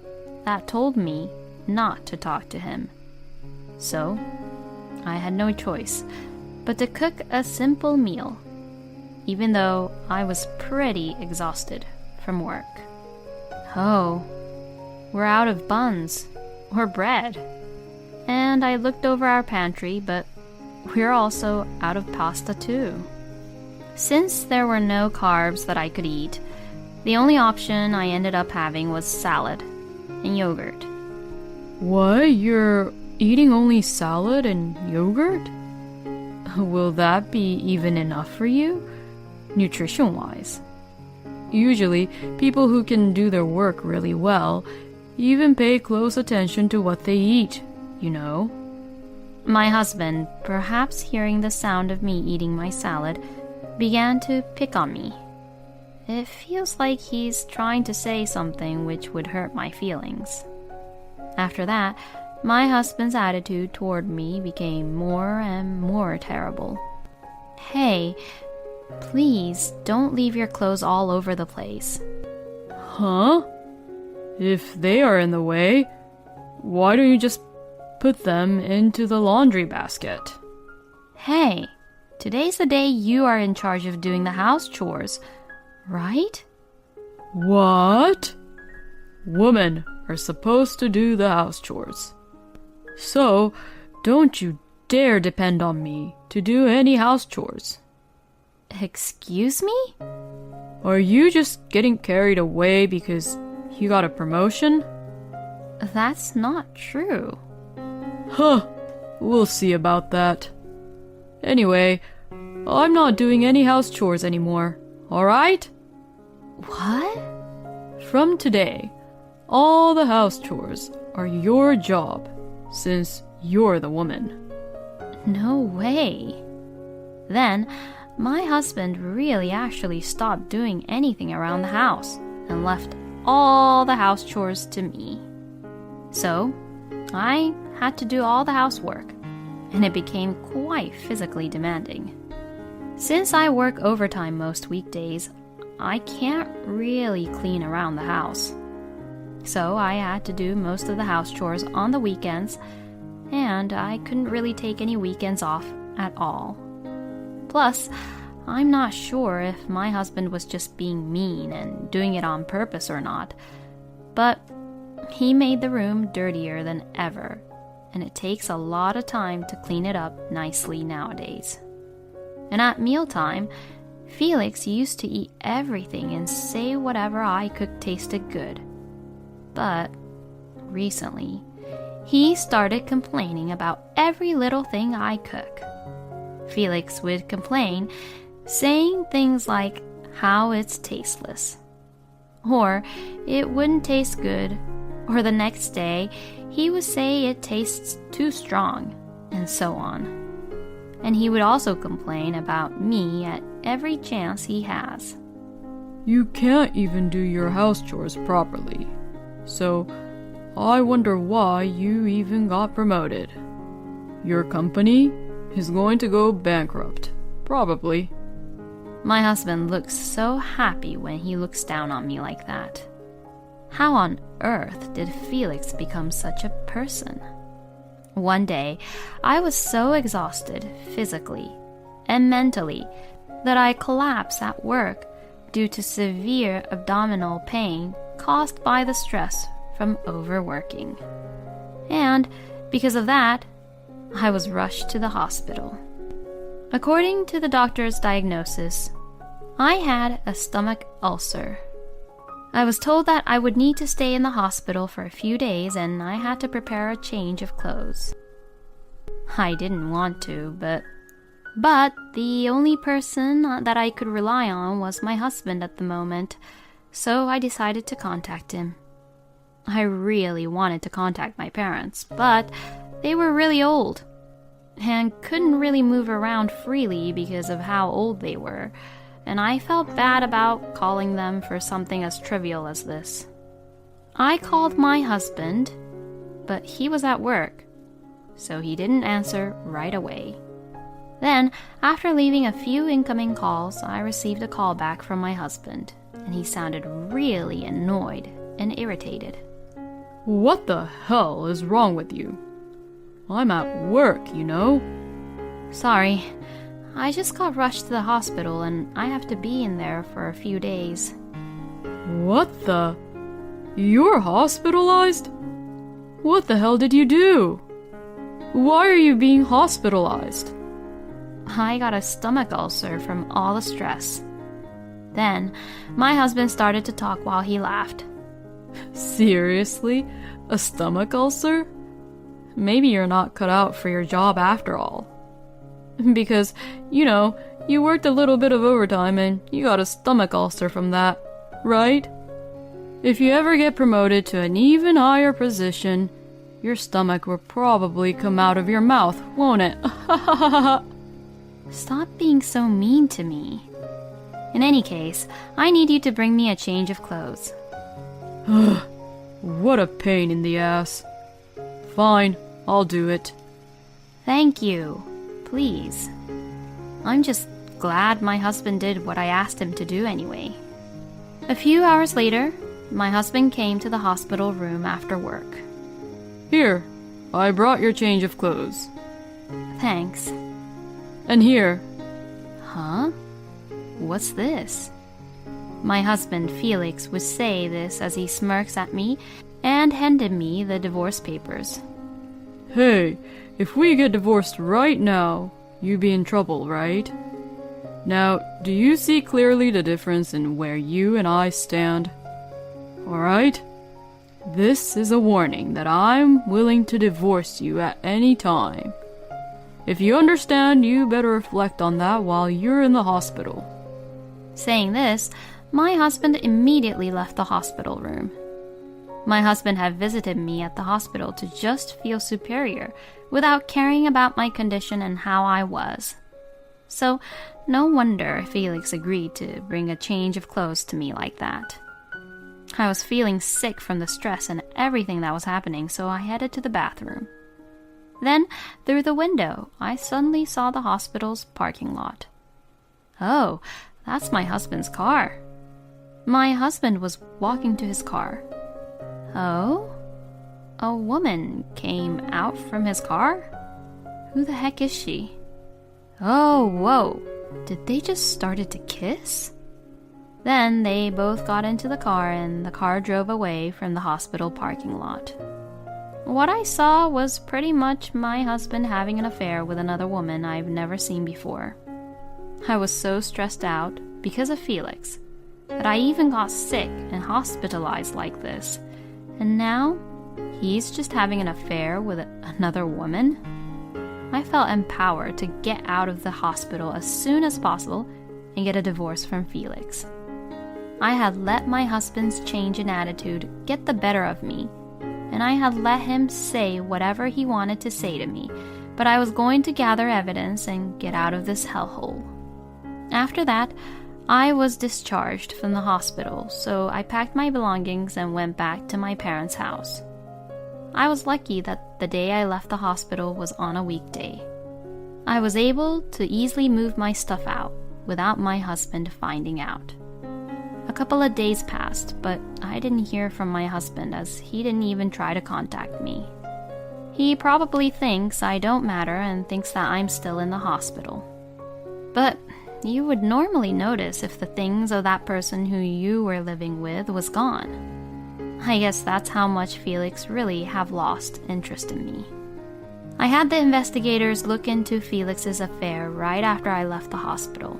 that told me not to talk to him. So I had no choice but to cook a simple meal, even though I was pretty exhausted from work. Oh, we're out of buns or bread. And I looked over our pantry, but we're also out of pasta too. Since there were no carbs that I could eat, the only option I ended up having was salad and yogurt. What? You're Eating only salad and yogurt? Will that be even enough for you, nutrition-wise? Usually, people who can do their work really well even pay close attention to what they eat, you know. My husband, perhaps hearing the sound of me eating my salad, began to pick on me. It feels like he's trying to say something which would hurt my feelings. After that, my husband's attitude toward me became more and more terrible. Hey, please don't leave your clothes all over the place. Huh? If they are in the way, why don't you just put them into the laundry basket? Hey, today's the day you are in charge of doing the house chores, right? What? Women are supposed to do the house chores. So, don't you dare depend on me to do any house chores. Excuse me? Are you just getting carried away because you got a promotion? That's not true. Huh, we'll see about that. Anyway, I'm not doing any house chores anymore, alright? What? From today, all the house chores are your job, since you're the woman. No way. Then, my husband really actually stopped doing anything around the house and left all the house chores to me. So, I had to do all the housework, and it became quite physically demanding. Since I work overtime most weekdays, I can't really clean around the house. So I had to do most of the house chores on the weekends, and I couldn't really take any weekends off at all. Plus, I'm not sure if my husband was just being mean and doing it on purpose or not, but he made the room dirtier than ever, and it takes a lot of time to clean it up nicely nowadays. And at mealtime, Felix used to eat everything and say whatever I cooked tasted good. But recently, he started complaining about every little thing I cook. Felix would complain, saying things like how it's tasteless, or it wouldn't taste good, or the next day he would say it tastes too strong, and so on. And he would also complain about me at every chance he has. You can't even do your house chores properly, so I wonder why you even got promoted. Your company is going to go bankrupt, probably. My husband looks so happy when he looks down on me like that. How on earth did Felix become such a person? One day, I was so exhausted physically and mentally that I collapsed at work due to severe abdominal pain caused by the stress from overworking. And because of that, I was rushed to the hospital. According to the doctor's diagnosis, I had a stomach ulcer. I was told that I would need to stay in the hospital for a few days and I had to prepare a change of clothes. I didn't want to, but the only person that I could rely on was my husband at the moment, so I decided to contact him. I really wanted to contact my parents, but they were really old and couldn't really move around freely because of how old they were, and I felt bad about calling them for something as trivial as this. I called my husband, but he was at work, so he didn't answer right away. Then, after leaving a few incoming calls, I received a call back from my husband, and he sounded really annoyed and irritated. What the hell is wrong with you? I'm at work, you know. Sorry, I just got rushed to the hospital and I have to be in there for a few days. What the? You're hospitalized? What the hell did you do? Why are you being hospitalized? I got a stomach ulcer from all the stress. Then, my husband started to talk while he laughed. Seriously? A stomach ulcer? maybe you're not cut out for your job after all. Because, you worked a little bit of overtime and you got a stomach ulcer from that, right? If you ever get promoted to an even higher position, your stomach will probably come out of your mouth, won't it? Stop being so mean to me. In any case, I need you to bring me a change of clothes. What a pain in the ass. Fine, I'll do it. Thank you. Please. I'm just glad my husband did what I asked him to do anyway. A few hours later, my husband came to the hospital room after work. Here, I brought your change of clothes. Thanks. And here. Huh? What's this? My husband, Felix, would say this as he smirks at me and handed me the divorce papers. Hey, if we get divorced right now, you'd be in trouble, right? Now, do you see clearly the difference in where you and I stand? Alright? This is a warning that I'm willing to divorce you at any time. If you understand, you better reflect on that while you're in the hospital. Saying this, my husband immediately left the hospital room. My husband had visited me at the hospital to just feel superior without caring about my condition and how I was. So, no wonder Felix agreed to bring a change of clothes to me like that. I was feeling sick from the stress and everything that was happening, so I headed to the bathroom. Then, through the window, I suddenly saw the hospital's parking lot. Oh, that's my husband's car. My husband was walking to his car. Oh? A woman came out from his car? Who the heck is she? Oh, whoa. Did they just started to kiss? Then they both got into the car and the car drove away from the hospital parking lot. What I saw was pretty much my husband having an affair with another woman I've never seen before. I was so stressed out because of Felix that I even got sick and hospitalized like this. And now, he's just having an affair with another woman? I felt empowered to get out of the hospital as soon as possible and get a divorce from Felix. I had let my husband's change in attitude get the better of me, and I had let him say whatever he wanted to say to me, but I was going to gather evidence and get out of this hellhole. After that, I was discharged from the hospital, so I packed my belongings and went back to my parents' house. I was lucky that the day I left the hospital was on a weekday. I was able to easily move my stuff out without my husband finding out. A couple of days passed, but I didn't hear from my husband as he didn't even try to contact me. He probably thinks I don't matter and thinks that I'm still in the hospital. But you would normally notice if the things of that person who you were living with was gone. I guess that's how much Felix really have lost interest in me. I had the investigators look into Felix's affair right after I left the hospital.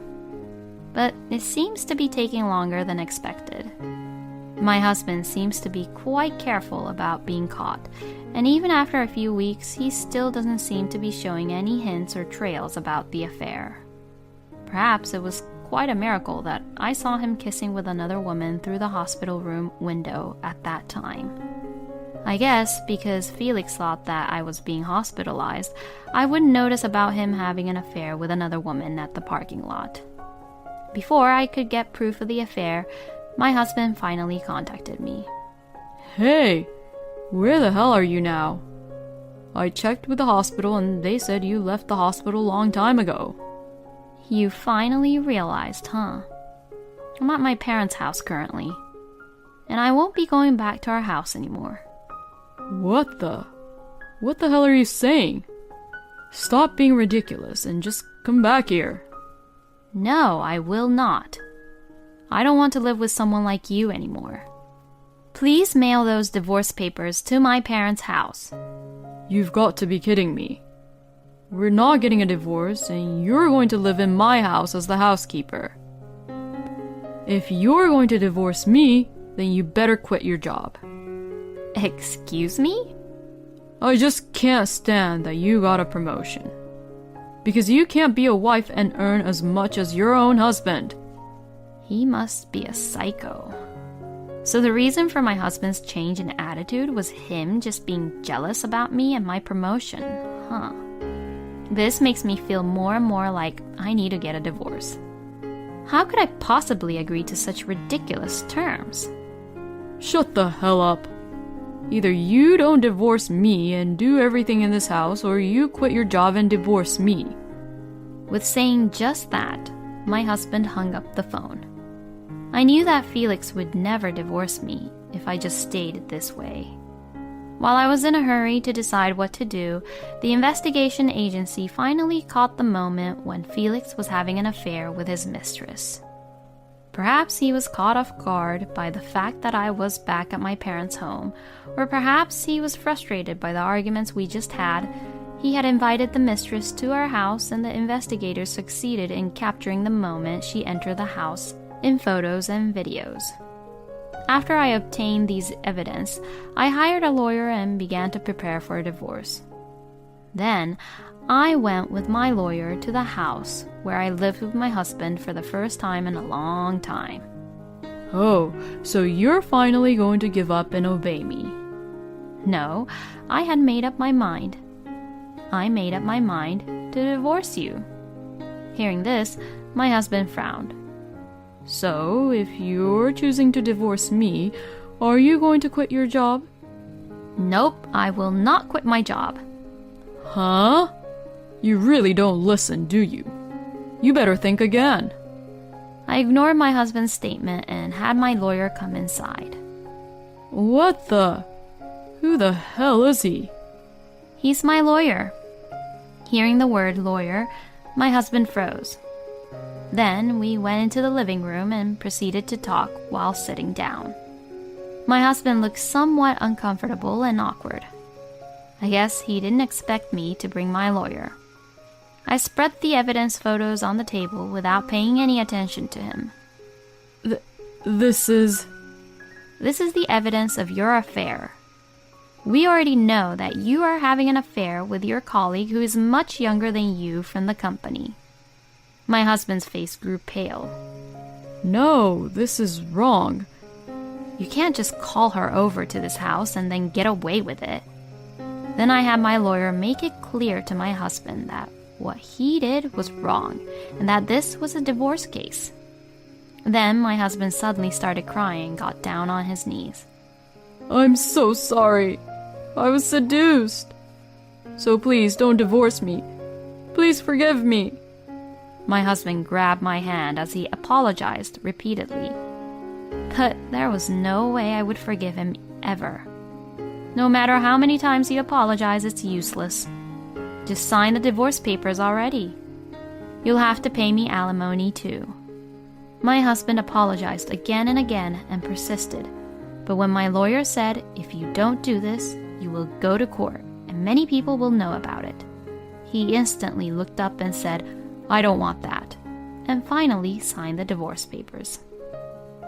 But it seems to be taking longer than expected. My husband seems to be quite careful about being caught, and even after a few weeks, he still doesn't seem to be showing any hints or trails about the affair. Perhaps it was quite a miracle that I saw him kissing with another woman through the hospital room window at that time. I guess because Felix thought that I was being hospitalized, I wouldn't notice about him having an affair with another woman at the parking lot. Before I could get proof of the affair, my husband finally contacted me. Hey, where the hell are you now? I checked with the hospital and they said you left the hospital a long time ago. You finally realized, huh? I'm at my parents' house currently, and I won't be going back to our house anymore. What the hell are you saying? Stop being ridiculous and just come back here. No, I will not. I don't want to live with someone like you anymore. Please mail those divorce papers to my parents' house. You've got to be kidding me. We're not getting a divorce, and you're going to live in my house as the housekeeper. If you're going to divorce me, then you better quit your job. Excuse me? I just can't stand that you got a promotion. Because you can't be a wife and earn as much as your own husband. He must be a psycho. So the reason for my husband's change in attitude was him just being jealous about me and my promotion, huh? This makes me feel more and more like I need to get a divorce. How could I possibly agree to such ridiculous terms? Shut the hell up. Either you don't divorce me and do everything in this house, or you quit your job and divorce me. With saying just that, my husband hung up the phone. I knew that Felix would never divorce me if I just stayed this way. While I was in a hurry to decide what to do, the investigation agency finally caught the moment when Felix was having an affair with his mistress. Perhaps he was caught off guard by the fact that I was back at my parents' home, or perhaps he was frustrated by the arguments we just had. He had invited the mistress to our house, and the investigators succeeded in capturing the moment she entered the house in photos and videos. After I obtained these evidence, I hired a lawyer and began to prepare for a divorce. Then, I went with my lawyer to the house where I lived with my husband for the first time in a long time. Oh, so you're finally going to give up and obey me. No, I had made up my mind. I made up my mind to divorce you. Hearing this, my husband frowned. So, if you're choosing to divorce me, are you going to quit your job? Nope, I will not quit my job. Huh? You really don't listen, do you? You better think again. I ignored my husband's statement and had my lawyer come inside. What the? Who the hell is he? He's my lawyer. Hearing the word lawyer, my husband froze. Then we went into the living room and proceeded to talk while sitting down. My husband looked somewhat uncomfortable and awkward. I guess he didn't expect me to bring my lawyer. I spread the evidence photos on the table without paying any attention to him. This is the evidence of your affair. We already know that you are having an affair with your colleague who is much younger than you from the company. My husband's face grew pale. No, this is wrong. You can't just call her over to this house and then get away with it. Then I had my lawyer make it clear to my husband that what he did was wrong and that this was a divorce case. Then my husband suddenly started crying and got down on his knees. I'm so sorry. I was seduced. So please don't divorce me. Please forgive me. My husband grabbed my hand as he apologized repeatedly. But there was no way I would forgive him ever. No matter how many times he apologized, it's useless. Just sign the divorce papers already. You'll have to pay me alimony too. My husband apologized again and again and persisted. But when my lawyer said, if you don't do this, you will go to court and many people will know about it, he instantly looked up and said, I don't want that, and finally signed the divorce papers.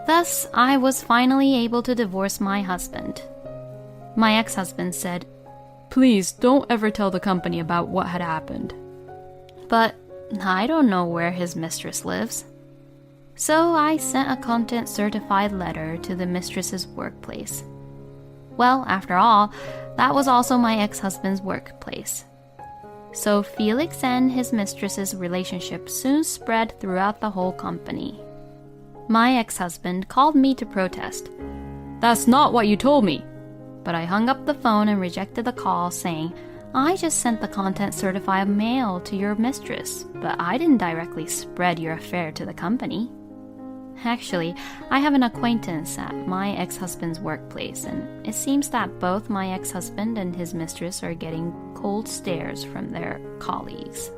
Thus, I was finally able to divorce my husband. My ex-husband said, Please don't ever tell the company about what had happened. But I don't know where his mistress lives. So I sent a content certified letter to the mistress's workplace. Well, after all, that was also my ex-husband's workplace. So Felix and his mistress's relationship soon spread throughout the whole company. My ex-husband called me to protest. That's not what you told me. But I hung up the phone and rejected the call, saying, I just sent the content certified mail to your mistress, but I didn't directly spread your affair to the company. Actually, I have an acquaintance at my ex-husband's workplace, and it seems that both my ex-husband and his mistress are getting cold stares from their colleagues.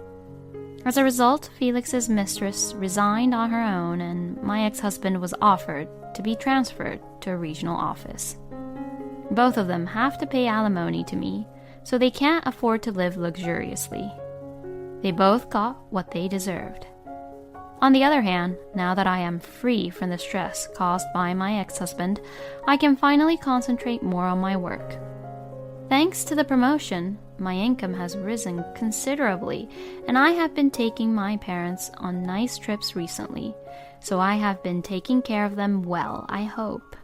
As a result, Felix's mistress resigned on her own, and my ex-husband was offered to be transferred to a regional office. Both of them have to pay alimony to me, so they can't afford to live luxuriously. They both got what they deserved. On the other hand, now that I am free from the stress caused by my ex-husband, I can finally concentrate more on my work. Thanks Thanks to the promotion, my income has risen considerably, and I have been taking my parents on nice trips recently, so I have been taking care of them well, I hope.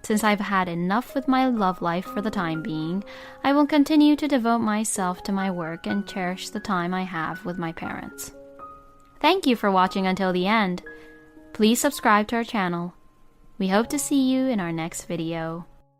Since I've had enough with my love life for the time being, I will continue to devote myself to my work and cherish the time I have with my parents. Thank you for watching until the end. Please subscribe to our channel. We hope to see you in our next video.